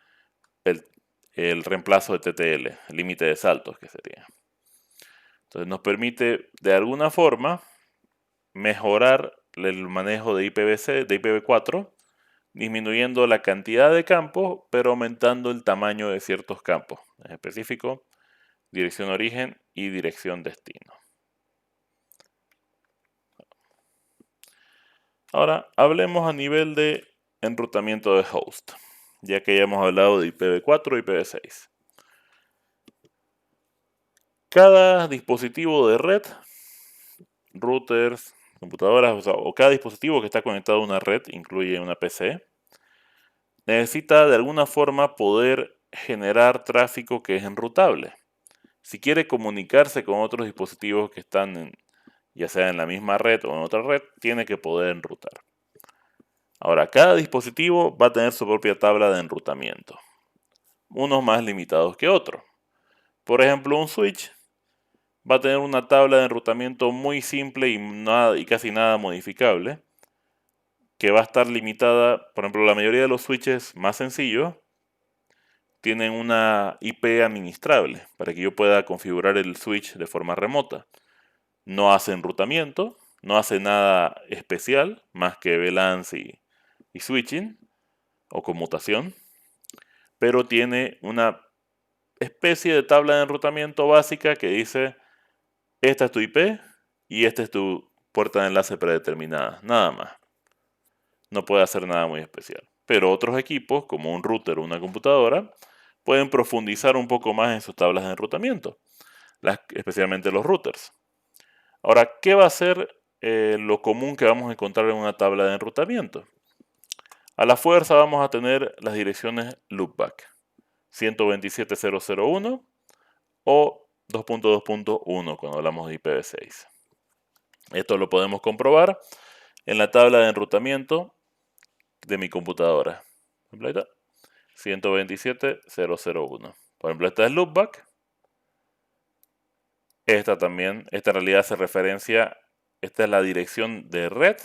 el reemplazo de TTL, límite de saltos que sería. Entonces nos permite de alguna forma mejorar el manejo de IPv4, disminuyendo la cantidad de campos, pero aumentando el tamaño de ciertos campos, en específico dirección origen y dirección destino. Ahora hablemos a nivel de enrutamiento de host, ya que ya hemos hablado de IPv4 y IPv6. Cada dispositivo de red, routers, computadoras, o cada dispositivo que está conectado a una red, incluye una PC, necesita de alguna forma poder generar tráfico que es enrutable. Si quiere comunicarse con otros dispositivos que están ya sea en la misma red o en otra red, tiene que poder enrutar. Ahora, cada dispositivo va a tener su propia tabla de enrutamiento, unos más limitados que otros. Por ejemplo, un switch va a tener una tabla de enrutamiento muy simple y casi nada modificable, que va a estar limitada, por ejemplo, la mayoría de los switches más sencillos tienen una IP administrable para que yo pueda configurar el switch de forma remota. No hace enrutamiento, no hace nada especial más que VLANs y switching o conmutación, pero tiene una especie de tabla de enrutamiento básica que dice: esta es tu IP y esta es tu puerta de enlace predeterminada, nada más. no puede hacer nada muy especial. Pero otros equipos, como un router o una computadora, pueden profundizar un poco más en sus tablas de enrutamiento, especialmente los routers. Ahora, ¿qué va a ser lo común que vamos a encontrar en una tabla de enrutamiento? A la fuerza vamos a tener las direcciones loopback, 127.0.0.1 o 2.2.1 cuando hablamos de IPv6. Esto lo podemos comprobar en la tabla de enrutamiento de mi computadora. Por ejemplo, ahí está, 127.0.0.1. Por ejemplo, esta es loopback. Esta también, esta en realidad hace referencia, esta es la dirección de red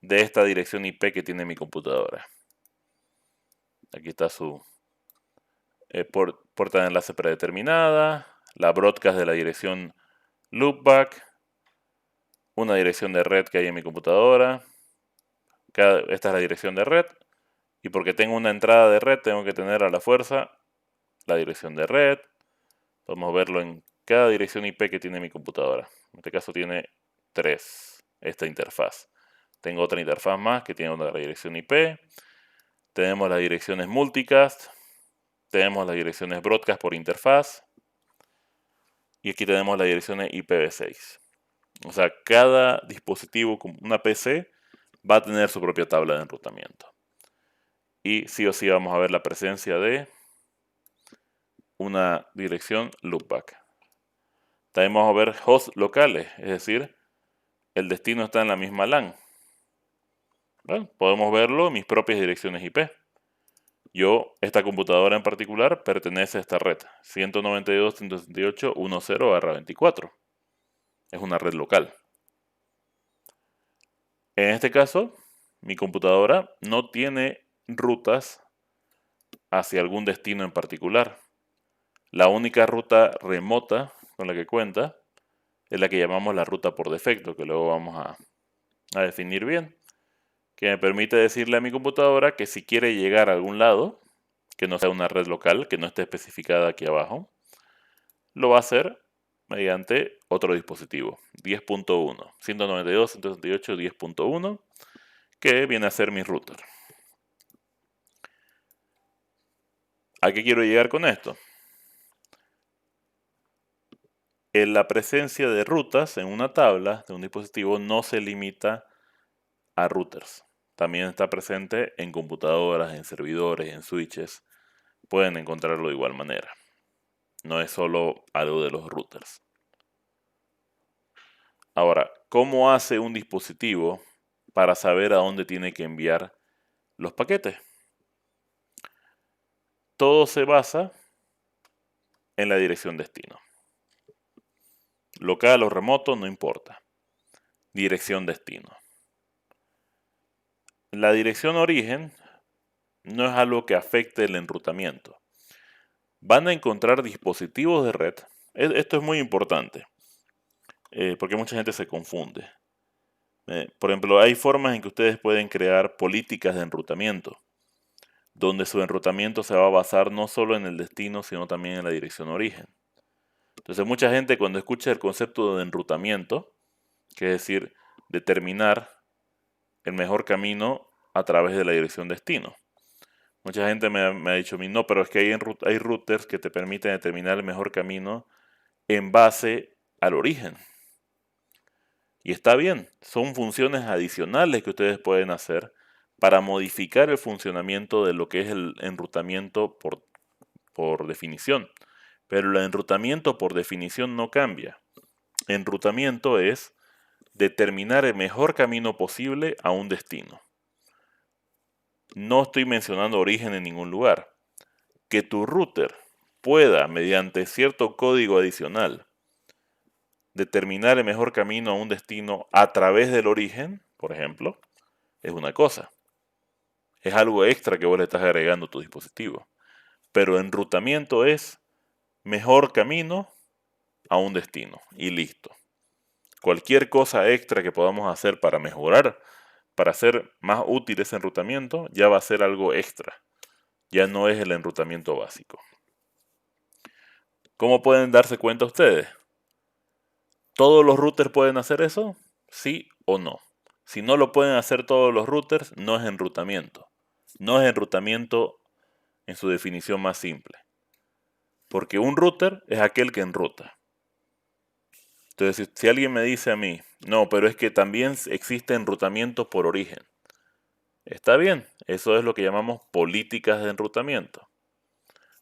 de esta dirección IP que tiene mi computadora. Aquí está su puerta de enlace predeterminada, la broadcast de la dirección loopback, una dirección de red que hay en mi computadora. Esta es la dirección de red. Y porque tengo una entrada de red, tengo que tener a la fuerza la dirección de red. Podemos verlo en cada dirección IP que tiene mi computadora. En este caso tiene 3, esta interfaz. Tengo otra interfaz más que tiene otra dirección IP. Tenemos las direcciones multicast. Tenemos las direcciones broadcast por interfaz. Y aquí tenemos las direcciones IPv6. O sea, cada dispositivo, como una PC, va a tener su propia tabla de enrutamiento. Y sí o sí vamos a ver la presencia de una dirección loopback. También vamos a ver hosts locales, es decir, el destino está en la misma LAN. Bueno, podemos verlo en mis propias direcciones IP. Esta computadora en particular pertenece a esta red, 192.168.10/24. Es una red local. En este caso, mi computadora no tiene rutas hacia algún destino en particular. La única ruta remota con la que cuenta es la que llamamos la ruta por defecto, que luego vamos a definir bien, que me permite decirle a mi computadora que si quiere llegar a algún lado, que no sea una red local, que no esté especificada aquí abajo, lo va a hacer mediante otro dispositivo, 10.1, 192.168.10.1, que viene a ser mi router. ¿A qué quiero llegar con esto? La presencia de rutas en una tabla de un dispositivo no se limita a routers. También está presente en computadoras, en servidores, en switches. Pueden encontrarlo de igual manera. No es solo algo de los routers. Ahora, ¿cómo hace un dispositivo para saber a dónde tiene que enviar los paquetes? Todo se basa en la dirección destino. Local o remoto, no importa. Dirección destino. La dirección origen no es algo que afecte el enrutamiento. Van a encontrar dispositivos de red. Esto es muy importante, porque mucha gente se confunde. Por ejemplo, hay formas en que ustedes pueden crear políticas de enrutamiento, donde su enrutamiento se va a basar no solo en el destino, sino también en la dirección origen. Entonces, mucha gente cuando escucha el concepto de enrutamiento, que es decir, determinar el mejor camino a través de la dirección destino. Mucha gente me ha dicho a mí, no, pero es que hay routers que te permiten determinar el mejor camino en base al origen. Y está bien, son funciones adicionales que ustedes pueden hacer para modificar el funcionamiento de lo que es el enrutamiento por definición. Pero el enrutamiento por definición no cambia. Enrutamiento es determinar el mejor camino posible a un destino. No estoy mencionando origen en ningún lugar. Que tu router pueda, mediante cierto código adicional, determinar el mejor camino a un destino a través del origen, por ejemplo, es una cosa. Es algo extra que vos le estás agregando a tu dispositivo. Pero enrutamiento es mejor camino a un destino y listo. Cualquier cosa extra que podamos hacer para mejorar, para hacer más útil ese enrutamiento, ya va a ser algo extra. Ya no es el enrutamiento básico. ¿Cómo pueden darse cuenta ustedes? ¿Todos los routers pueden hacer eso? ¿Sí o no? Si no lo pueden hacer todos los routers, no es enrutamiento. No es enrutamiento en su definición más simple. Porque un router es aquel que enruta. Entonces, si alguien me dice a mí, no, pero es que también existe enrutamiento por origen. Está bien, eso es lo que llamamos políticas de enrutamiento.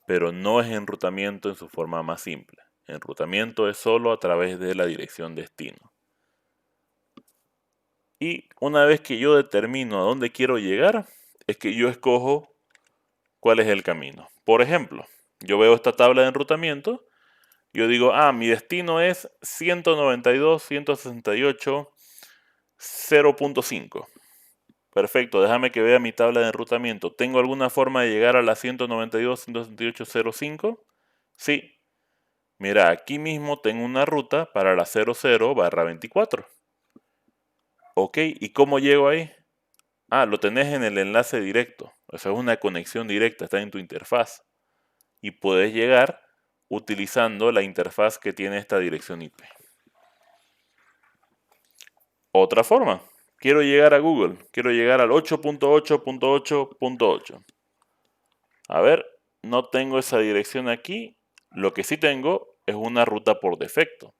Pero no es enrutamiento en su forma más simple. Enrutamiento es solo a través de la dirección destino. Y una vez que yo determino a dónde quiero llegar, es que yo escojo cuál es el camino. Por ejemplo, yo veo esta tabla de enrutamiento, yo digo, mi destino es 192.168.0.5. Perfecto, déjame que vea mi tabla de enrutamiento. ¿Tengo alguna forma de llegar a la 192.168.0.5? Sí. Mira, aquí mismo tengo una ruta para la 00/24. Ok, ¿y cómo llego ahí? Lo tenés en el enlace directo. O sea, es una conexión directa, está en tu interfaz. Y puedes llegar utilizando la interfaz que tiene esta dirección IP. Otra forma, quiero llegar a Google, quiero llegar al 8.8.8.8. A ver, no tengo esa dirección aquí. Lo que sí tengo es una ruta por defecto.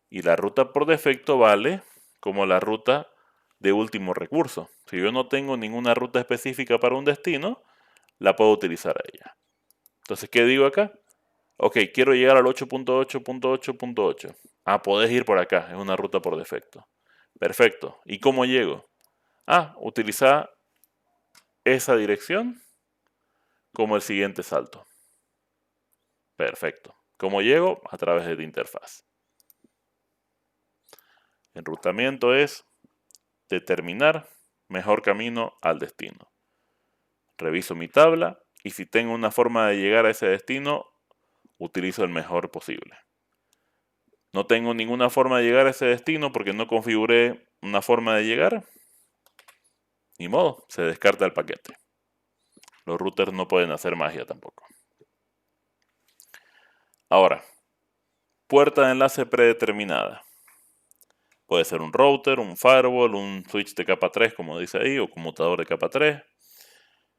Y la ruta por defecto vale como la ruta de último recurso. Si yo no tengo ninguna ruta específica para un destino, la puedo utilizar a ella. Entonces, ¿qué digo acá? Ok, quiero llegar al 8.8.8.8. Podés ir por acá, es una ruta por defecto. Perfecto. ¿Y cómo llego? Utiliza esa dirección como el siguiente salto. Perfecto. ¿Cómo llego? A través de tu interfaz. Enrutamiento es determinar mejor camino al destino. Reviso mi tabla y si tengo una forma de llegar a ese destino, utilizo el mejor posible. No tengo ninguna forma de llegar a ese destino porque no configuré una forma de llegar. Ni modo, se descarta el paquete. Los routers no pueden hacer magia tampoco. Ahora, puerta de enlace predeterminada. Puede ser un router, un firewall, un switch de capa 3 como dice ahí, o conmutador de capa 3.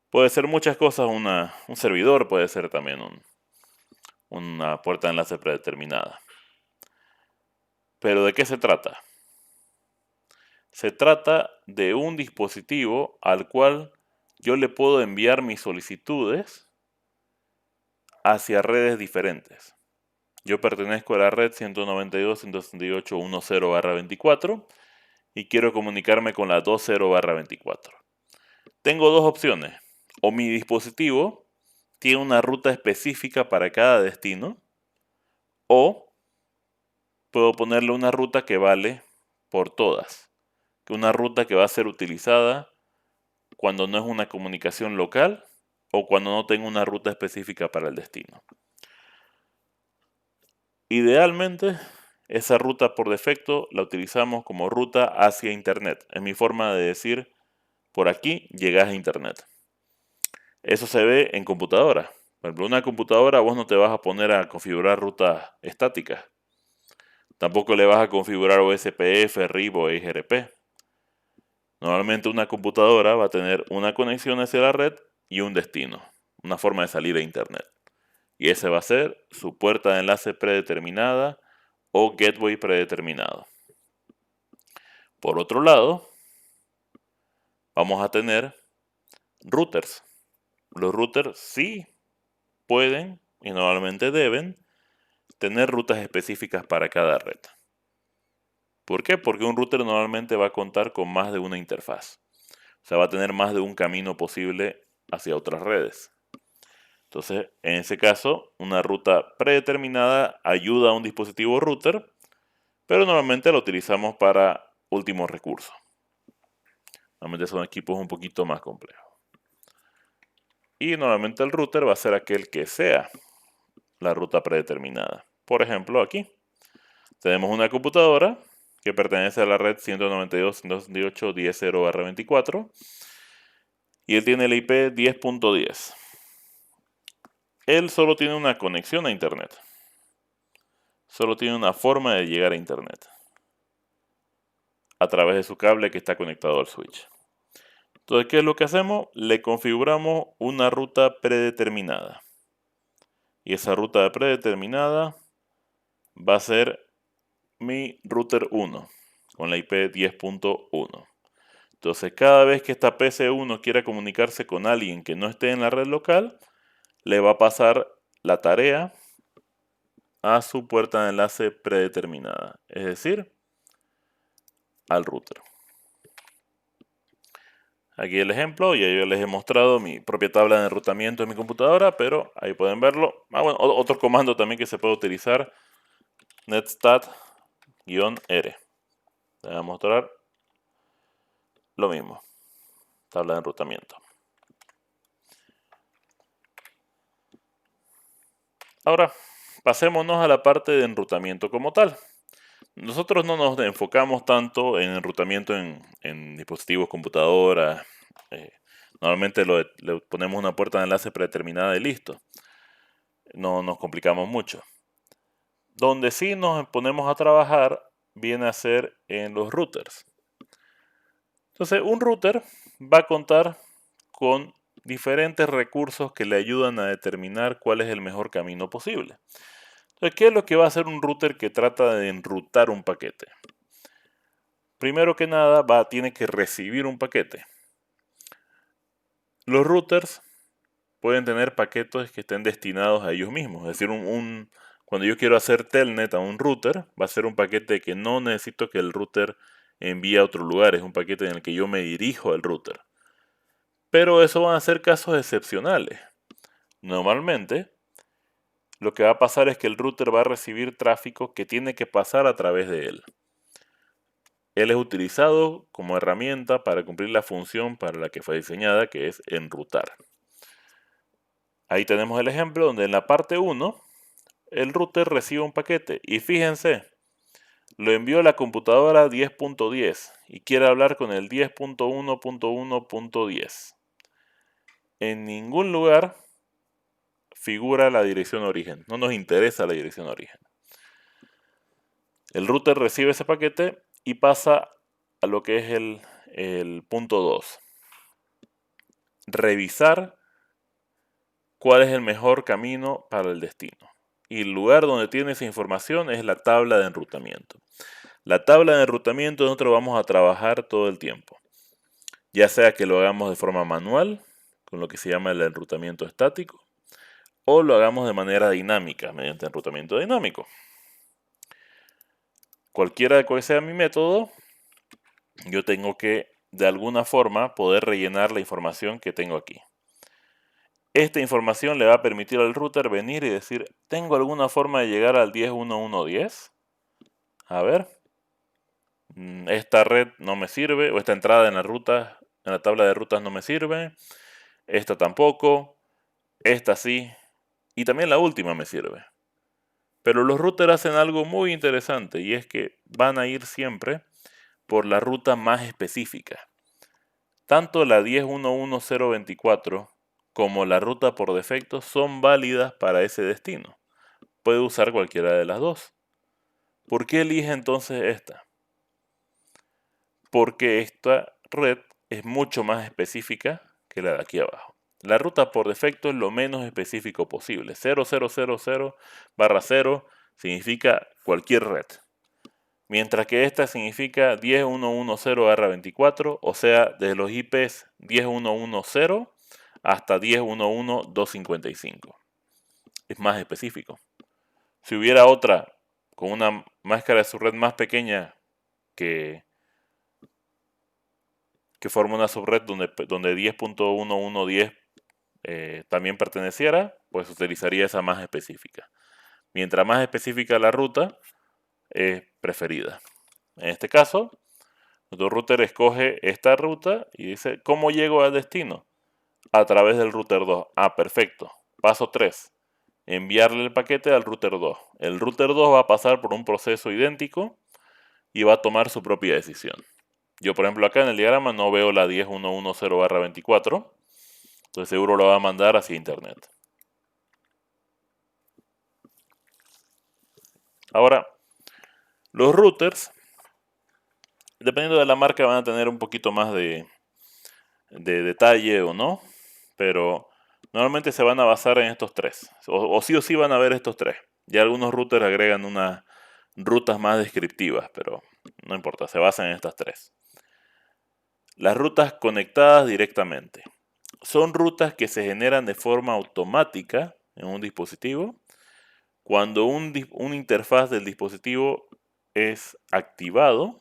Puede ser muchas cosas, un servidor puede ser también una puerta de enlace predeterminada. Pero ¿de qué se trata? Se trata de un dispositivo al cual yo le puedo enviar mis solicitudes hacia redes diferentes. Yo pertenezco a la red 192.168.10/24 y quiero comunicarme con la 20/24. Tengo dos opciones. O mi dispositivo tiene una ruta específica para cada destino, o puedo ponerle una ruta que vale por todas. Una ruta que va a ser utilizada cuando no es una comunicación local o cuando no tengo una ruta específica para el destino. Idealmente, esa ruta por defecto la utilizamos como ruta hacia Internet. Es mi forma de decir, por aquí llegas a Internet. Eso se ve en computadora. Por ejemplo, una computadora vos no te vas a poner a configurar rutas estáticas. Tampoco le vas a configurar OSPF, RIB o XRP. Normalmente una computadora va a tener una conexión hacia la red y un destino, una forma de salir a Internet. Y ese va a ser su puerta de enlace predeterminada o gateway predeterminado. Por otro lado, vamos a tener routers. Los routers sí pueden y normalmente deben tener rutas específicas para cada red. ¿Por qué? Porque un router normalmente va a contar con más de una interfaz. O sea, va a tener más de un camino posible hacia otras redes. Entonces, en ese caso, una ruta predeterminada ayuda a un dispositivo router, pero normalmente lo utilizamos para último recurso. Normalmente son equipos un poquito más complejos. Y normalmente el router va a ser aquel que sea la ruta predeterminada. Por ejemplo, aquí tenemos una computadora que pertenece a la red 192.168.10/24 y él tiene el IP 10.10. Él solo tiene una conexión a Internet. Solo tiene una forma de llegar a Internet. a través de su cable que está conectado al switch. Entonces, ¿qué es lo que hacemos? Le configuramos una ruta predeterminada. Y esa ruta predeterminada va a ser mi router 1 con la IP 10.1. Entonces, cada vez que esta PC1 quiera comunicarse con alguien que no esté en la red local, le va a pasar la tarea a su puerta de enlace predeterminada, es decir, al router. Aquí el ejemplo, ya yo les he mostrado mi propia tabla de enrutamiento en mi computadora, pero ahí pueden verlo. Bueno, otro comando también que se puede utilizar, netstat-r. Les voy a mostrar lo mismo, tabla de enrutamiento. Ahora, pasémonos a la parte de enrutamiento como tal. Nosotros no nos enfocamos tanto en enrutamiento en dispositivos, computadoras. Normalmente le ponemos una puerta de enlace predeterminada y listo. No nos complicamos mucho. Donde sí nos ponemos a trabajar viene a ser en los routers. Entonces, un router va a contar con diferentes recursos que le ayudan a determinar cuál es el mejor camino posible. Entonces, ¿qué es lo que va a hacer un router que trata de enrutar un paquete? Primero que nada, tiene que recibir un paquete. Los routers pueden tener paquetes que estén destinados a ellos mismos. Es decir, cuando yo quiero hacer telnet a un router, va a ser un paquete que no necesito que el router envíe a otro lugar. Es un paquete en el que yo me dirijo al router. Pero eso van a ser casos excepcionales. Normalmente, lo que va a pasar es que el router va a recibir tráfico que tiene que pasar a través de él. Él es utilizado como herramienta para cumplir la función para la que fue diseñada, que es enrutar. Ahí tenemos el ejemplo donde en la parte 1 el router recibe un paquete y fíjense, lo envió a la computadora 10.10 y quiere hablar con el 10.1.1.10. En ningún lugar figura la dirección origen, no nos interesa la dirección origen. El router recibe ese paquete y pasa a lo que es el punto 2. Revisar cuál es el mejor camino para el destino. Y el lugar donde tiene esa información es la tabla de enrutamiento. La tabla de enrutamiento nosotros vamos a trabajar todo el tiempo. Ya sea que lo hagamos de forma manual, con lo que se llama el enrutamiento estático, o lo hagamos de manera dinámica, mediante enrutamiento dinámico. Cualquiera que sea mi método, yo tengo que de alguna forma poder rellenar la información que tengo aquí. Esta información le va a permitir al router venir y decir, ¿tengo alguna forma de llegar al 10.1.1.10? A ver, esta red no me sirve, o esta entrada en la ruta, en la tabla de rutas no me sirve, esta tampoco, esta sí, y también la última me sirve. Pero los routers hacen algo muy interesante y es que van a ir siempre por la ruta más específica. Tanto la 10.1.1.0.24 como la ruta por defecto son válidas para ese destino. Puede usar cualquiera de las dos. ¿Por qué elige entonces esta? Porque esta red es mucho más específica que la de aquí abajo. La ruta por defecto es lo menos específico posible. 0000/0 significa cualquier red. Mientras que esta significa 10.1.1.0/24, o sea, desde los IPs 10.1.1.0 hasta 10.1.1.255. Es más específico. Si hubiera otra con una máscara de subred más pequeña que forma una subred donde 10.1.1.10 también perteneciera, pues utilizaría esa más específica. Mientras más específica la ruta, es preferida. En este caso, nuestro router escoge esta ruta y dice, ¿cómo llego al destino? A través del router 2. Ah, perfecto. Paso 3. Enviarle el paquete al router 2. El router 2 va a pasar por un proceso idéntico y va a tomar su propia decisión. Yo, por ejemplo, acá en el diagrama no veo la 10.1.1.0/24. Entonces seguro lo va a mandar hacia internet. Ahora, los routers Dependiendo de la marca van a tener un poquito más de detalle o no, pero normalmente se van a basar en estos tres, o sí van a ver estos tres. Ya algunos routers agregan unas rutas más descriptivas, pero no importa, se basan en estas tres. Las rutas conectadas directamente. Son rutas que se generan de forma automática en un dispositivo cuando una interfaz del dispositivo es activado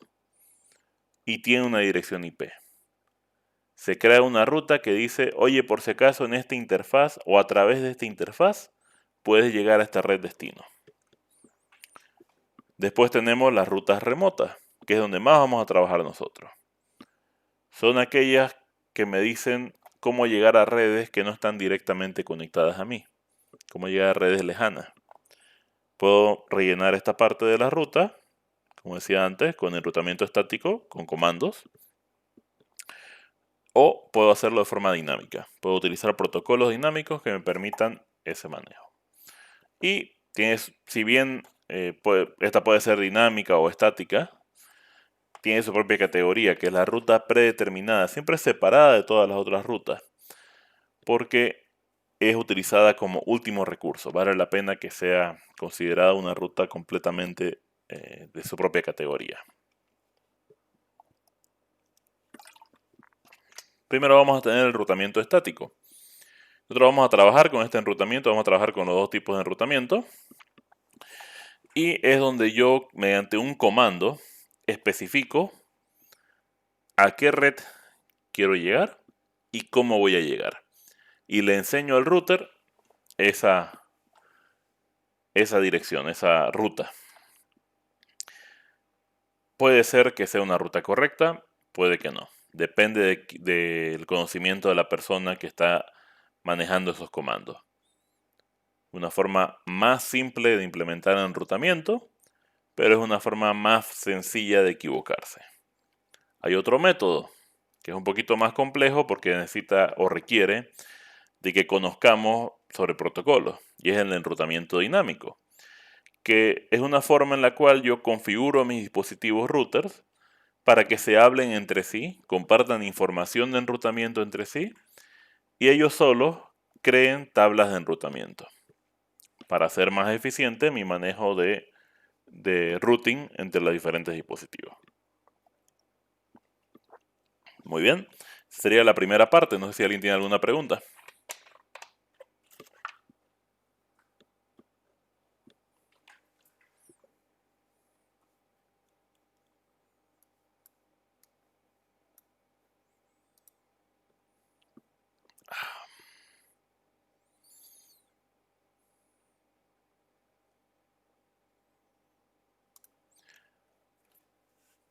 y tiene una dirección IP. Se crea una ruta que dice, oye, por si acaso en esta interfaz o a través de esta interfaz puedes llegar a esta red destino. Después tenemos las rutas remotas, que es donde más vamos a trabajar nosotros. Son aquellas que me dicen cómo llegar a redes que no están directamente conectadas a mí, cómo llegar a redes lejanas. Puedo rellenar esta parte de la ruta, como decía antes, con enrutamiento estático, con comandos, o puedo hacerlo de forma dinámica. Puedo utilizar protocolos dinámicos que me permitan ese manejo. Y tienes, si bien esta puede ser dinámica o estática, tiene su propia categoría, que es la ruta predeterminada, siempre separada de todas las otras rutas, porque es utilizada como último recurso. Vale la pena que sea considerada una ruta completamente de su propia categoría. Primero vamos a tener el enrutamiento estático. Nosotros vamos a trabajar con este enrutamiento, vamos a trabajar con los dos tipos de enrutamiento. Y es donde yo, mediante un comando, especifico a qué red quiero llegar y cómo voy a llegar. Y le enseño al router esa dirección, esa ruta. Puede ser que sea una ruta correcta, puede que no. Depende del conocimiento de la persona que está manejando esos comandos. Una forma más simple de implementar enrutamiento, pero es una forma más sencilla de equivocarse. Hay otro método que es un poquito más complejo porque necesita o requiere de que conozcamos sobre protocolos, y es el enrutamiento dinámico, que es una forma en la cual yo configuro mis dispositivos routers para que se hablen entre sí, compartan información de enrutamiento entre sí, y ellos solos creen tablas de enrutamiento para hacer más eficiente mi manejo de routing entre los diferentes dispositivos. Muy bien, sería la primera parte. No sé si alguien tiene alguna pregunta.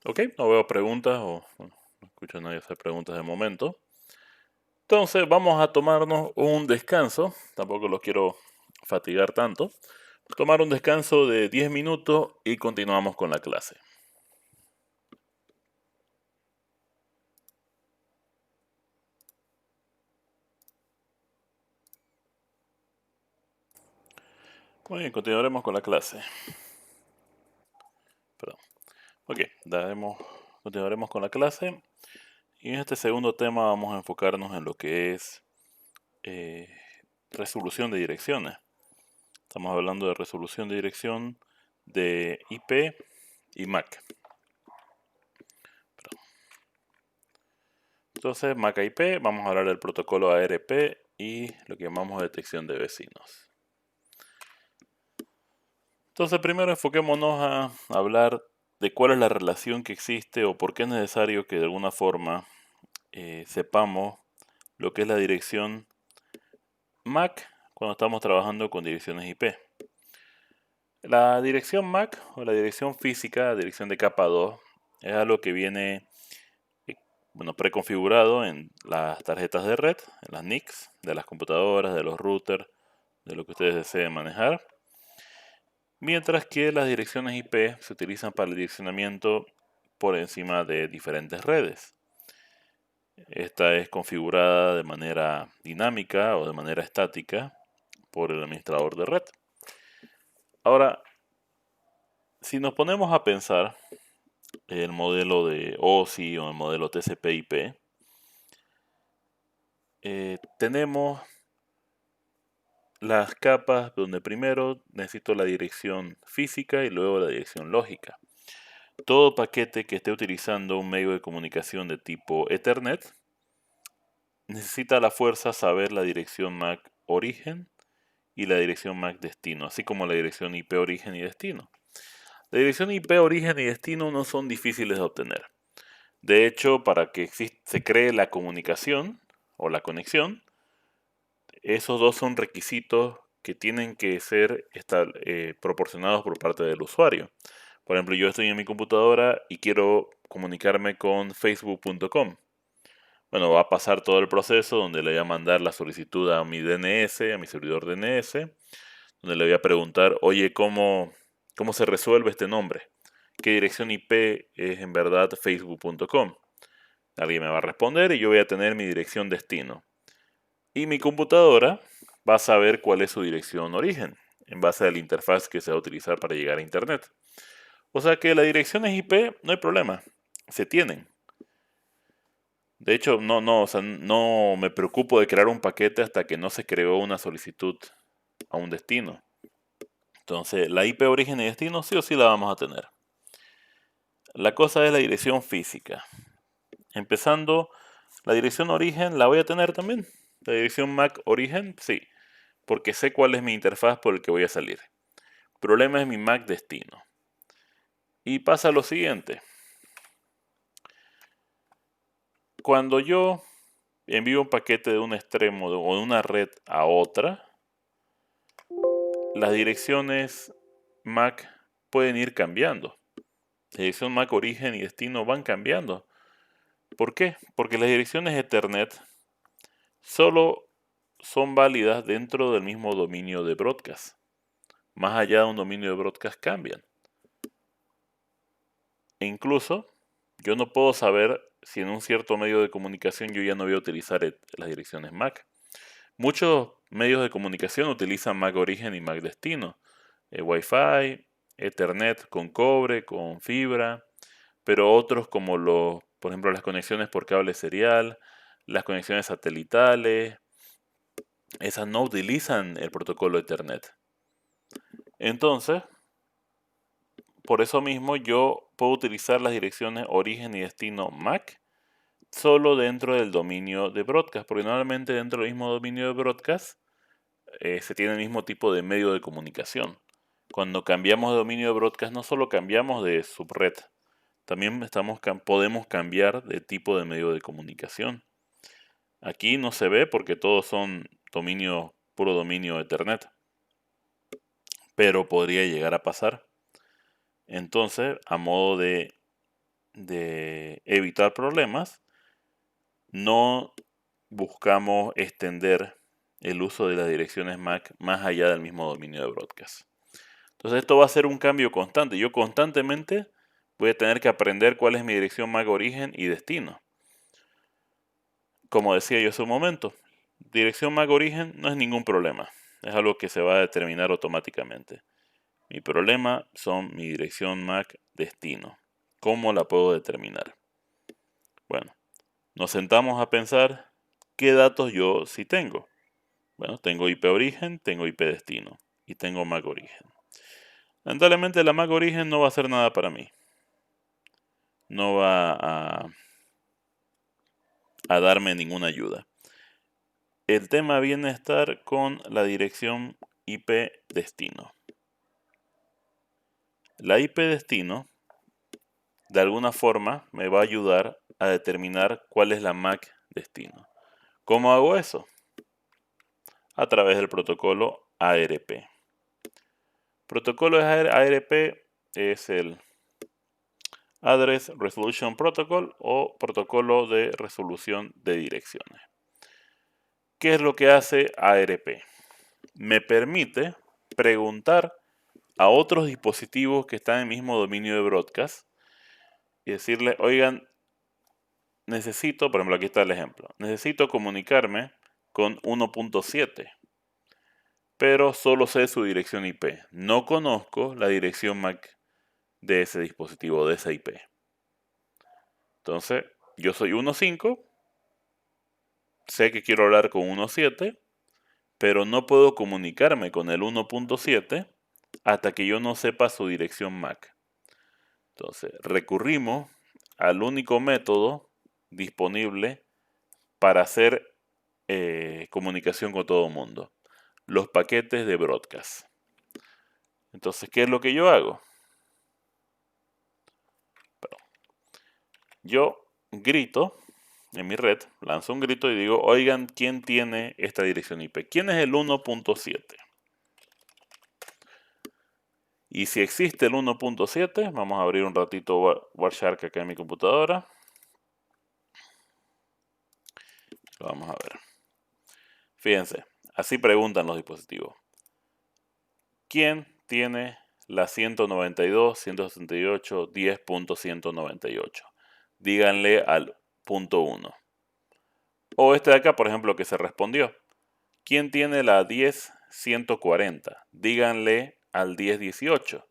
Ok, no veo preguntas o bueno, no escucho a nadie hacer preguntas de momento. Entonces vamos a tomarnos un descanso. Tampoco los quiero fatigar tanto. Tomar un descanso de 10 minutos y continuamos con la clase. Muy bien, continuaremos con la clase. Perdón. Ok, continuaremos con la clase. Y en este segundo tema vamos a enfocarnos en lo que es eh, resolución de direcciones. Estamos hablando de resolución de dirección de IP y MAC. Entonces, MAC IP, vamos a hablar del protocolo ARP y lo que llamamos detección de vecinos. Entonces, primero enfoquémonos a hablar de cuál es la relación que existe o por qué es necesario que de alguna forma sepamos lo que es la dirección MAC cuando estamos trabajando con direcciones IP. La dirección MAC o la dirección física, dirección de capa 2, es algo que viene preconfigurado en las tarjetas de red, en las NICs de las computadoras, de los routers, de lo que ustedes deseen manejar. Mientras que las direcciones IP se utilizan para el direccionamiento por encima de diferentes redes. Esta es configurada de manera dinámica o de manera estática por el administrador de red. Ahora, si nos ponemos a pensar, el modelo de OSI o el modelo TCP/IP, tenemos las capas donde primero necesito la dirección física y luego la dirección lógica. Todo paquete que esté utilizando un medio de comunicación de tipo Ethernet necesita a la fuerza saber la dirección MAC origen y la dirección MAC destino, así como la dirección IP origen y destino. La dirección IP origen y destino no son difíciles de obtener. De hecho, para que se cree la comunicación o la conexión, esos dos son requisitos que tienen que ser proporcionados por parte del usuario. Por ejemplo, yo estoy en mi computadora y quiero comunicarme con facebook.com. Bueno, va a pasar todo el proceso donde le voy a mandar la solicitud a mi DNS, a mi servidor DNS, donde le voy a preguntar, oye, ¿cómo se resuelve este nombre? ¿Qué dirección IP es en verdad facebook.com? Alguien me va a responder y yo voy a tener mi dirección destino. Y mi computadora va a saber cuál es su dirección origen, en base a la interfaz que se va a utilizar para llegar a Internet. O sea que las direcciones IP no hay problema, se tienen. De hecho, o sea, no me preocupo de crear un paquete hasta que no se creó una solicitud a un destino. Entonces, la IP origen y destino sí o sí la vamos a tener. La cosa es la dirección física. Empezando, la dirección origen la voy a tener también. La dirección MAC origen, sí, porque sé cuál es mi interfaz por el que voy a salir. El problema es mi MAC destino. Y pasa lo siguiente. Cuando yo envío un paquete de un extremo o de una red a otra, las direcciones MAC pueden ir cambiando. La dirección MAC origen y destino van cambiando. ¿Por qué? Porque las direcciones Ethernet solo son válidas dentro del mismo dominio de broadcast. Más allá de un dominio de broadcast cambian. E incluso yo no puedo saber si en un cierto medio de comunicación yo ya no voy a utilizar las direcciones MAC. Muchos medios de comunicación utilizan MAC origen y MAC destino. Wi-Fi, Ethernet con cobre, con fibra, pero otros como por ejemplo, las conexiones por cable serial, las conexiones satelitales, esas no utilizan el protocolo Ethernet. Entonces, por eso mismo yo puedo utilizar las direcciones origen y destino MAC solo dentro del dominio de broadcast, porque normalmente dentro del mismo dominio de broadcast se tiene el mismo tipo de medio de comunicación. Cuando cambiamos de dominio de broadcast no solo cambiamos de subred, también podemos cambiar de tipo de medio de comunicación. Aquí no se ve porque todos son puro dominio Ethernet, pero podría llegar a pasar. Entonces, a modo de evitar problemas, no buscamos extender el uso de las direcciones MAC más allá del mismo dominio de broadcast. Entonces esto va a ser un cambio constante. Yo constantemente voy a tener que aprender cuál es mi dirección MAC origen y destino. Como decía yo hace un momento, dirección MAC origen no es ningún problema. Es algo que se va a determinar automáticamente. Mi problema son mi dirección MAC destino. ¿Cómo la puedo determinar? Bueno, nos sentamos a pensar qué datos yo sí tengo. Bueno, tengo IP origen, tengo IP destino y tengo MAC origen. Lamentablemente la MAC origen no va a hacer nada para mí. No va a darme ninguna ayuda. El tema viene a estar con la dirección IP destino. La IP destino, de alguna forma, me va a ayudar a determinar cuál es la MAC destino. ¿Cómo hago eso? A través del protocolo ARP. Protocolo ARP es el Address Resolution Protocol o protocolo de resolución de direcciones. ¿Qué es lo que hace ARP? Me permite preguntar a otros dispositivos que están en el mismo dominio de broadcast y decirle, oigan, necesito, por ejemplo, aquí está el ejemplo, necesito comunicarme con 1.7, pero solo sé su dirección IP. No conozco la dirección MAC de ese dispositivo, de esa IP. Entonces, yo soy 1.5, sé que quiero hablar con 1.7, pero no puedo comunicarme con el 1.7 hasta que yo no sepa su dirección MAC. Entonces, recurrimos al único método disponible para hacer comunicación con todo el mundo: los paquetes de broadcast. Entonces, ¿qué es lo que yo hago? Yo grito en mi red, lanzo un grito y digo: oigan, ¿quién tiene esta dirección IP? ¿Quién es el 1.7? Y si existe el 1.7, vamos a abrir un ratito Wireshark acá en mi computadora. Lo vamos a ver. Fíjense, así preguntan los dispositivos: ¿quién tiene la 192.168.10.198? Díganle al punto 1. O este de acá, por ejemplo, que se respondió: ¿quién tiene la 10.140? Díganle al 10.18.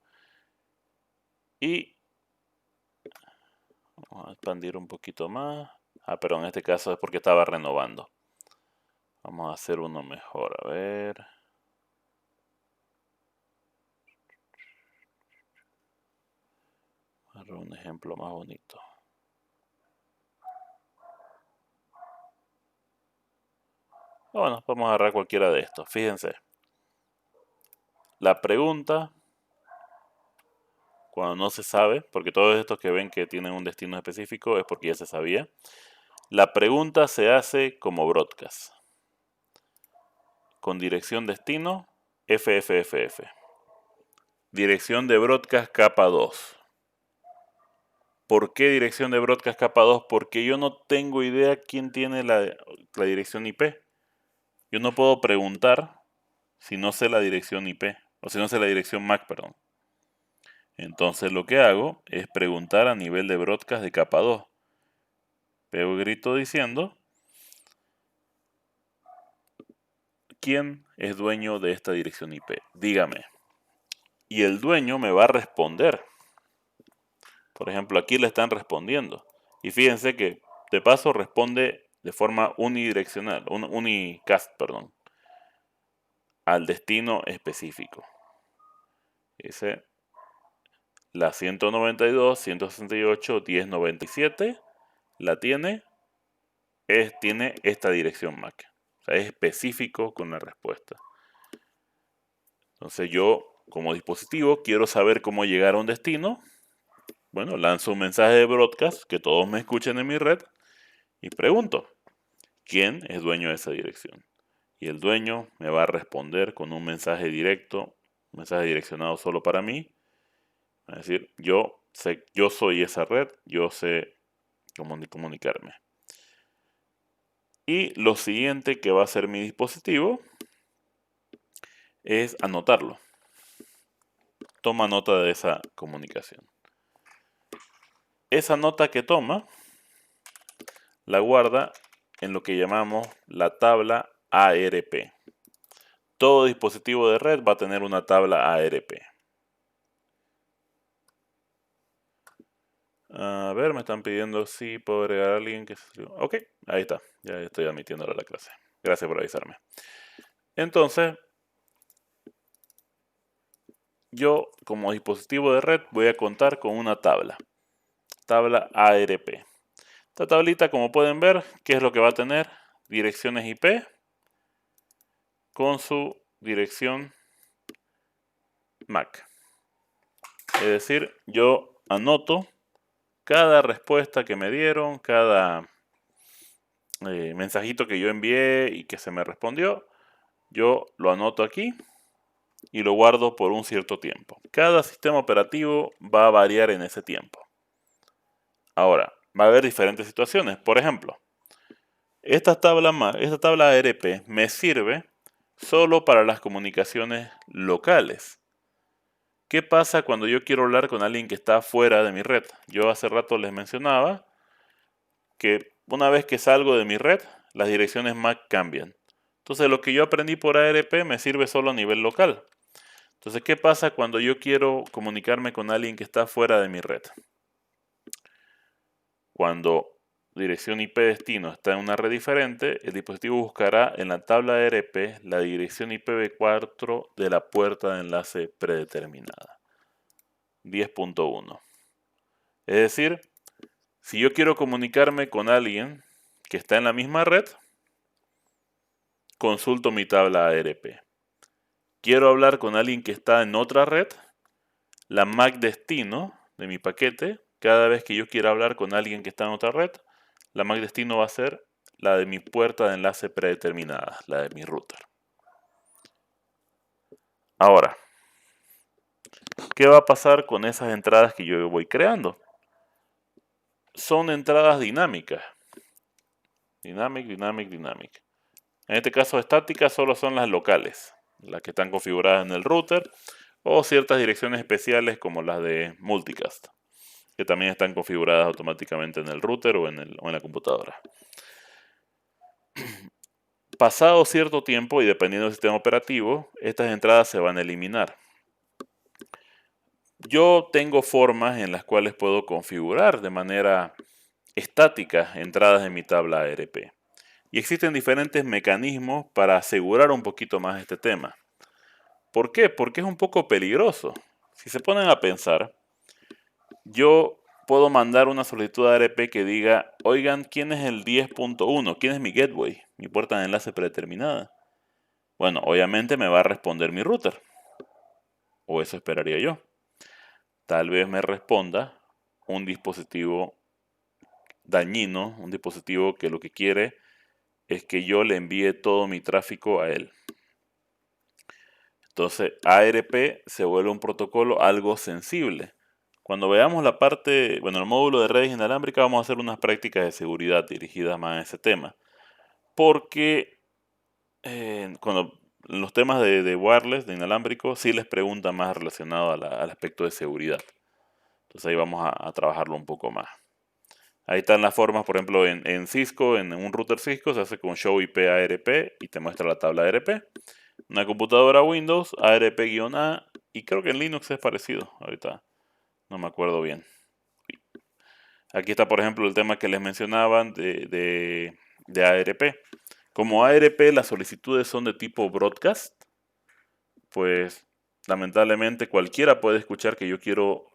Y vamos a expandir un poquito más. Pero en este caso es porque estaba renovando. Vamos a hacer uno mejor, a ver. Vamos a dar un ejemplo más bonito. Bueno, vamos a agarrar cualquiera de estos. Fíjense. La pregunta, cuando no se sabe, porque todos estos que ven que tienen un destino específico es porque ya se sabía. La pregunta se hace como broadcast, con dirección destino FFFF. Dirección de broadcast capa 2. ¿Por qué dirección de broadcast capa 2? Porque yo no tengo idea quién tiene la dirección IP. Yo no puedo preguntar si no sé la dirección IP, o si no sé la dirección MAC, perdón. Entonces lo que hago es preguntar a nivel de broadcast de capa 2. Pego el grito diciendo: ¿quién es dueño de esta dirección IP? Dígame. Y el dueño me va a responder. Por ejemplo, aquí le están respondiendo. Y fíjense que de paso responde de forma unidireccional, unicast, perdón, al destino específico. Dice la 192.168.10.97 la tiene esta dirección MAC. O sea, es específico con la respuesta. Entonces yo, como dispositivo, quiero saber cómo llegar a un destino. Bueno, lanzo un mensaje de broadcast, que todos me escuchen en mi red, y pregunto: ¿quién es dueño de esa dirección? Y el dueño me va a responder con un mensaje directo, un mensaje direccionado solo para mí. Es decir, yo soy esa red, yo sé cómo comunicarme. Y lo siguiente que va a hacer mi dispositivo es anotarlo. Toma nota de esa comunicación. Esa nota que toma la guarda en lo que llamamos la tabla ARP. Todo dispositivo de red va a tener una tabla ARP. A ver, me están pidiendo si puedo agregar a alguien que se... Ok, ahí está. Ya estoy admitiéndolo a la clase. Gracias por avisarme. Entonces, yo como dispositivo de red voy a contar con una tabla. Tabla ARP. Esta tablita, como pueden ver, ¿qué es lo que va a tener? Direcciones IP con su dirección MAC. Es decir, yo anoto cada respuesta que me dieron, cada mensajito que yo envié y que se me respondió. Yo lo anoto aquí y lo guardo por un cierto tiempo. Cada sistema operativo va a variar en ese tiempo. Ahora, va a haber diferentes situaciones. Por ejemplo, esta tabla ARP me sirve solo para las comunicaciones locales. ¿Qué pasa cuando yo quiero hablar con alguien que está fuera de mi red? Yo hace rato les mencionaba que una vez que salgo de mi red, las direcciones MAC cambian. Entonces lo que yo aprendí por ARP me sirve solo a nivel local. Entonces, ¿qué pasa cuando yo quiero comunicarme con alguien que está fuera de mi red? Cuando dirección IP destino está en una red diferente, el dispositivo buscará en la tabla de ARP la dirección IPv4 de la puerta de enlace predeterminada. 10.1. Es decir, si yo quiero comunicarme con alguien que está en la misma red, consulto mi tabla ARP. Quiero hablar con alguien que está en otra red, la MAC destino de mi paquete, cada vez que yo quiera hablar con alguien que está en otra red, la MAC destino va a ser la de mi puerta de enlace predeterminada, la de mi router. Ahora, ¿qué va a pasar con esas entradas que yo voy creando? Son entradas dinámicas. Dynamic. En este caso, estáticas solo son las locales, las que están configuradas en el router, o ciertas direcciones especiales como las de multicast, que también están configuradas automáticamente en el router o en la computadora. Pasado cierto tiempo y dependiendo del sistema operativo, estas entradas se van a eliminar. Yo tengo formas en las cuales puedo configurar de manera estática entradas en mi tabla ARP. Y existen diferentes mecanismos para asegurar un poquito más este tema. ¿Por qué? Porque es un poco peligroso. Si se ponen a pensar, yo puedo mandar una solicitud a ARP que diga, oigan, ¿quién es el 10.1? ¿Quién es mi gateway? Mi puerta de enlace predeterminada. Bueno, obviamente me va a responder mi router. O eso esperaría yo. Tal vez me responda un dispositivo dañino, un dispositivo que lo que quiere es que yo le envíe todo mi tráfico a él. Entonces, ARP se vuelve un protocolo algo sensible. Cuando veamos la parte, bueno, el módulo de redes inalámbricas, vamos a hacer unas prácticas de seguridad dirigidas más a ese tema. Porque cuando los temas de wireless, de inalámbrico, sí les preguntan más relacionado al aspecto de seguridad. Entonces ahí vamos a trabajarlo un poco más. Ahí están las formas, por ejemplo, en Cisco, en un router Cisco, se hace con show IP ARP y te muestra la tabla ARP. Una computadora Windows, ARP-A, y creo que en Linux es parecido. Ahorita no me acuerdo bien. Aquí está, por ejemplo, el tema que les mencionaban de ARP. Como ARP las solicitudes son de tipo broadcast, pues lamentablemente cualquiera puede escuchar que yo quiero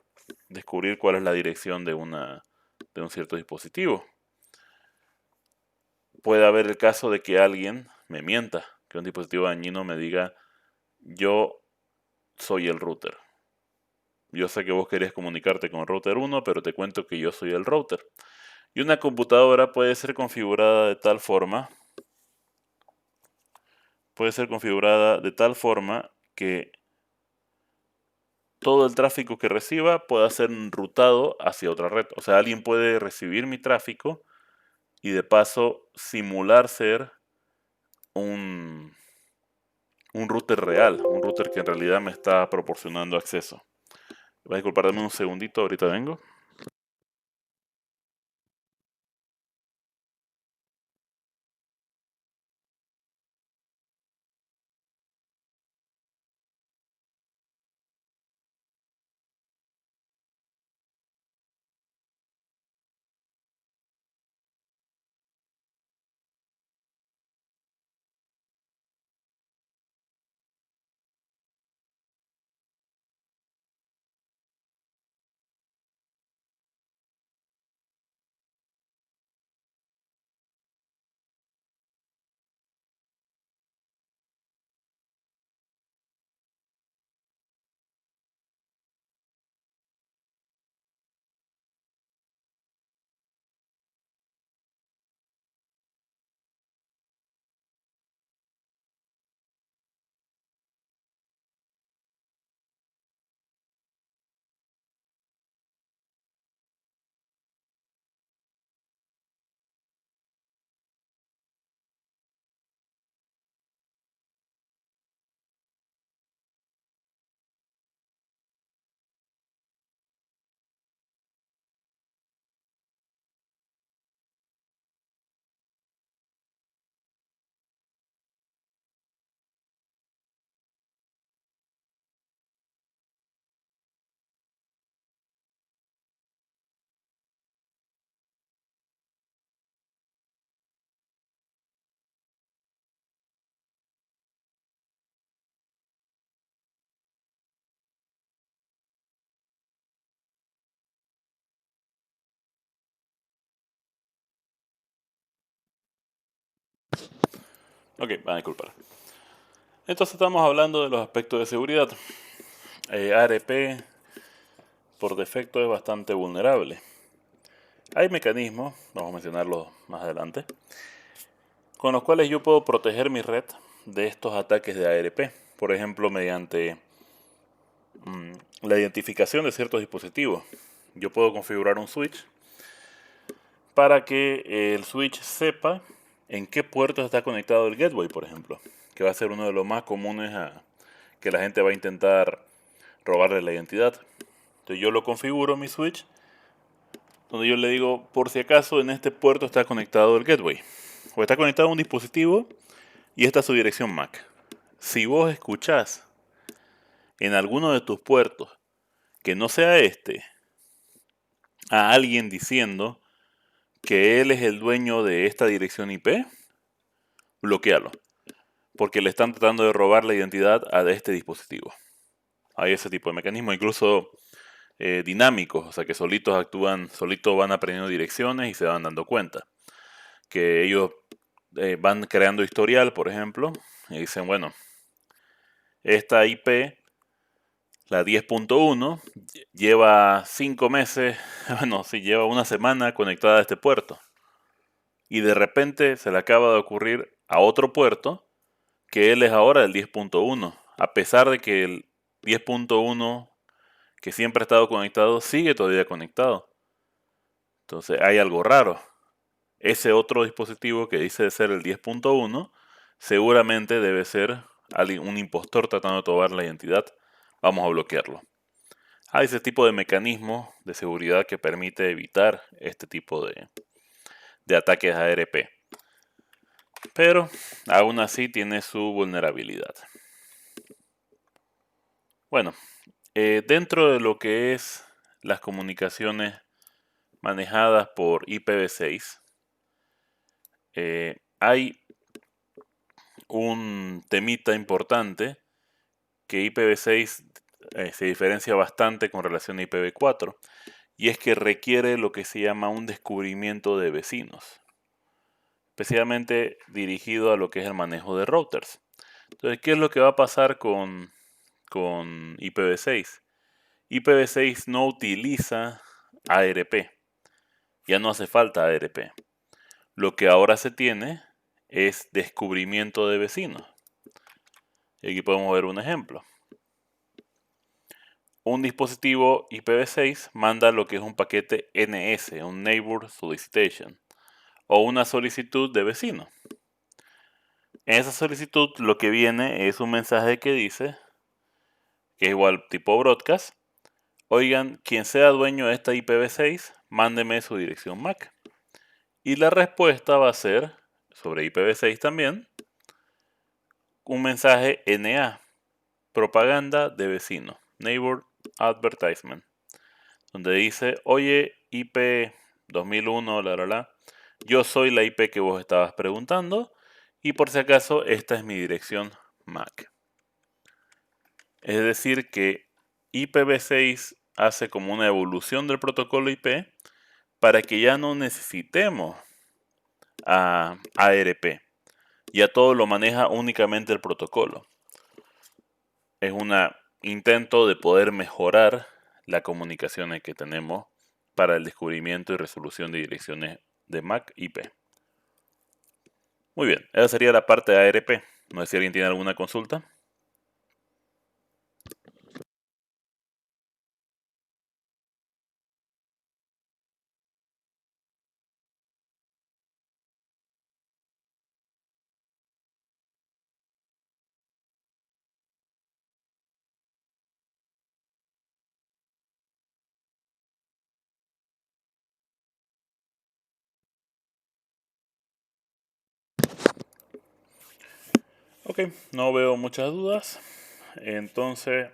descubrir cuál es la dirección de un cierto dispositivo. Puede haber el caso de que alguien me mienta, que un dispositivo dañino me diga, yo soy el router. Yo sé que vos querés comunicarte con el router 1, pero te cuento que yo soy el router. Y una computadora puede ser configurada de tal forma que todo el tráfico que reciba pueda ser enrutado hacia otra red. O sea, alguien puede recibir mi tráfico y de paso simular ser un, un router real, un router que en realidad me está proporcionando acceso. Va a disculpar, dame un segundito, ahorita vengo. Ok, van a disculpar. Entonces estamos hablando de los aspectos de seguridad. ARP por defecto es bastante vulnerable. Hay mecanismos, vamos a mencionarlos más adelante, con los cuales yo puedo proteger mi red de estos ataques de ARP. Por ejemplo, mediante la identificación de ciertos dispositivos. Yo puedo configurar un switch para que el switch sepa en qué puerto está conectado el gateway, por ejemplo, que va a ser uno de los más comunes que la gente va a intentar robarle la identidad. Entonces yo lo configuro mi switch, donde yo le digo, por si acaso en este puerto está conectado el gateway, o está conectado a un dispositivo y esta es su dirección MAC. Si vos escuchás en alguno de tus puertos que no sea este, a alguien diciendo que él es el dueño de esta dirección IP, bloquealo, porque le están tratando de robar la identidad a este dispositivo. Hay ese tipo de mecanismos, incluso dinámicos, o sea que solitos actúan, solitos van aprendiendo direcciones y se van dando cuenta. Que ellos van creando historial, por ejemplo, y dicen, bueno, esta IP, la 10.1, lleva 5 meses, bueno, sí, lleva una semana conectada a este puerto. Y de repente se le acaba de ocurrir a otro puerto que él es ahora el 10.1, a pesar de que el 10.1 que siempre ha estado conectado sigue todavía conectado. Entonces hay algo raro. Ese otro dispositivo que dice de ser el 10.1 seguramente debe ser un impostor tratando de tomar la identidad. Vamos a bloquearlo. Hay ese tipo de mecanismo de seguridad que permite evitar este tipo de ataques a ARP. Pero aún así tiene su vulnerabilidad. Bueno, dentro de lo que es las comunicaciones manejadas por IPv6, hay un temita importante que IPv6 se diferencia bastante con relación a IPv4, y es que requiere lo que se llama un descubrimiento de vecinos, especialmente dirigido a lo que es el manejo de routers. Entonces, ¿qué es lo que va a pasar con IPv6? IPv6 no utiliza ARP, ya no hace falta ARP. Lo que ahora se tiene es descubrimiento de vecinos. Y aquí podemos ver un ejemplo. Un dispositivo IPv6 manda lo que es un paquete NS, un Neighbor Solicitation, o una solicitud de vecino. En esa solicitud lo que viene es un mensaje que dice, que es igual tipo broadcast, oigan, quien sea dueño de esta IPv6, mándeme su dirección MAC. Y la respuesta va a ser, sobre IPv6 también, un mensaje NA, propaganda de vecino, Neighbor Advertisement, donde dice, oye, IP 2001, yo soy la IP que vos estabas preguntando, y por si acaso, esta es mi dirección MAC. Es decir, que IPv6 hace como una evolución del protocolo IP para que ya no necesitemos a ARP. Ya todo lo maneja únicamente el protocolo. Es un intento de poder mejorar la comunicación que tenemos para el descubrimiento y resolución de direcciones de MAC IP. Muy bien, esa sería la parte de ARP. No sé si alguien tiene alguna consulta. Ok, no veo muchas dudas. Entonces,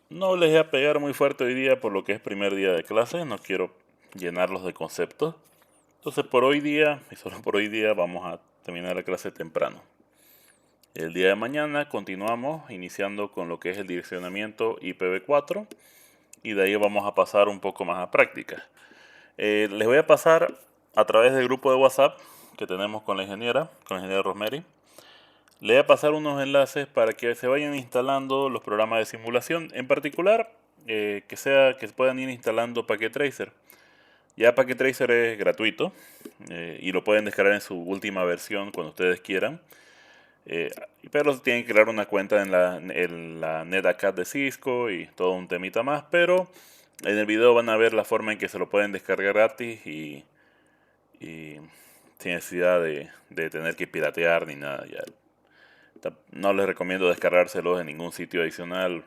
no les voy a pegar muy fuerte hoy día por lo que es primer día de clase. No quiero llenarlos de conceptos. Entonces, por hoy día, y solo por hoy día, vamos a terminar la clase temprano. El día de mañana continuamos iniciando con lo que es el direccionamiento IPv4 y de ahí vamos a pasar un poco más a prácticas. Les voy a pasar a través del grupo de WhatsApp que tenemos con la ingeniera Rosemary, Le voy a pasar unos enlaces para que se vayan instalando los programas de simulación. En particular, que se puedan ir instalando Packet Tracer. Ya Packet Tracer es gratuito y lo pueden descargar en su última versión cuando ustedes quieran. Eh, pero tienen que crear una cuenta en la NetAcad de Cisco y todo un temita más. Pero en el video van a ver la forma en que se lo pueden descargar gratis y sin necesidad de tener que piratear ni nada. Ya. No les recomiendo descargárselos en ningún sitio adicional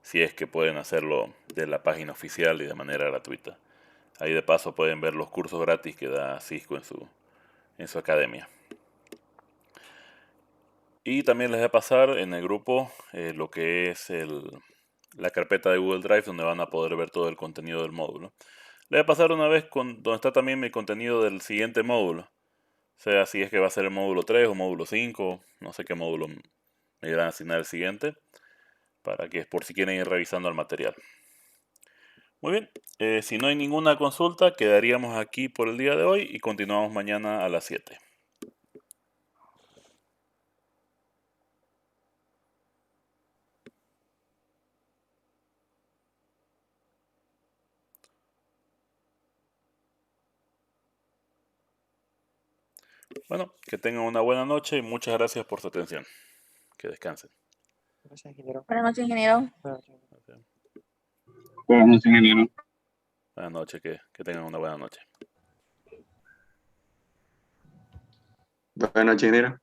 si es que pueden hacerlo de la página oficial y de manera gratuita. Ahí de paso pueden ver los cursos gratis que da Cisco en su academia. Y también les voy a pasar en el grupo lo que es la carpeta de Google Drive donde van a poder ver todo el contenido del módulo. Les voy a pasar una vez donde está también mi contenido del siguiente módulo. O sea, si es que va a ser el módulo 3 o módulo 5, no sé qué módulo me irán a asignar el siguiente, para que por si quieren ir revisando el material. Muy bien, si no hay ninguna consulta, quedaríamos aquí por el día de hoy y continuamos mañana a las 7. Bueno, que tengan una buena noche y muchas gracias por su atención. Que descansen. Gracias, ingeniero. Buenas noches, ingeniero. Buenas noches. Buenas noches, ingeniero. Buenas noches, que tengan una buena noche. Buenas noches, ingeniero.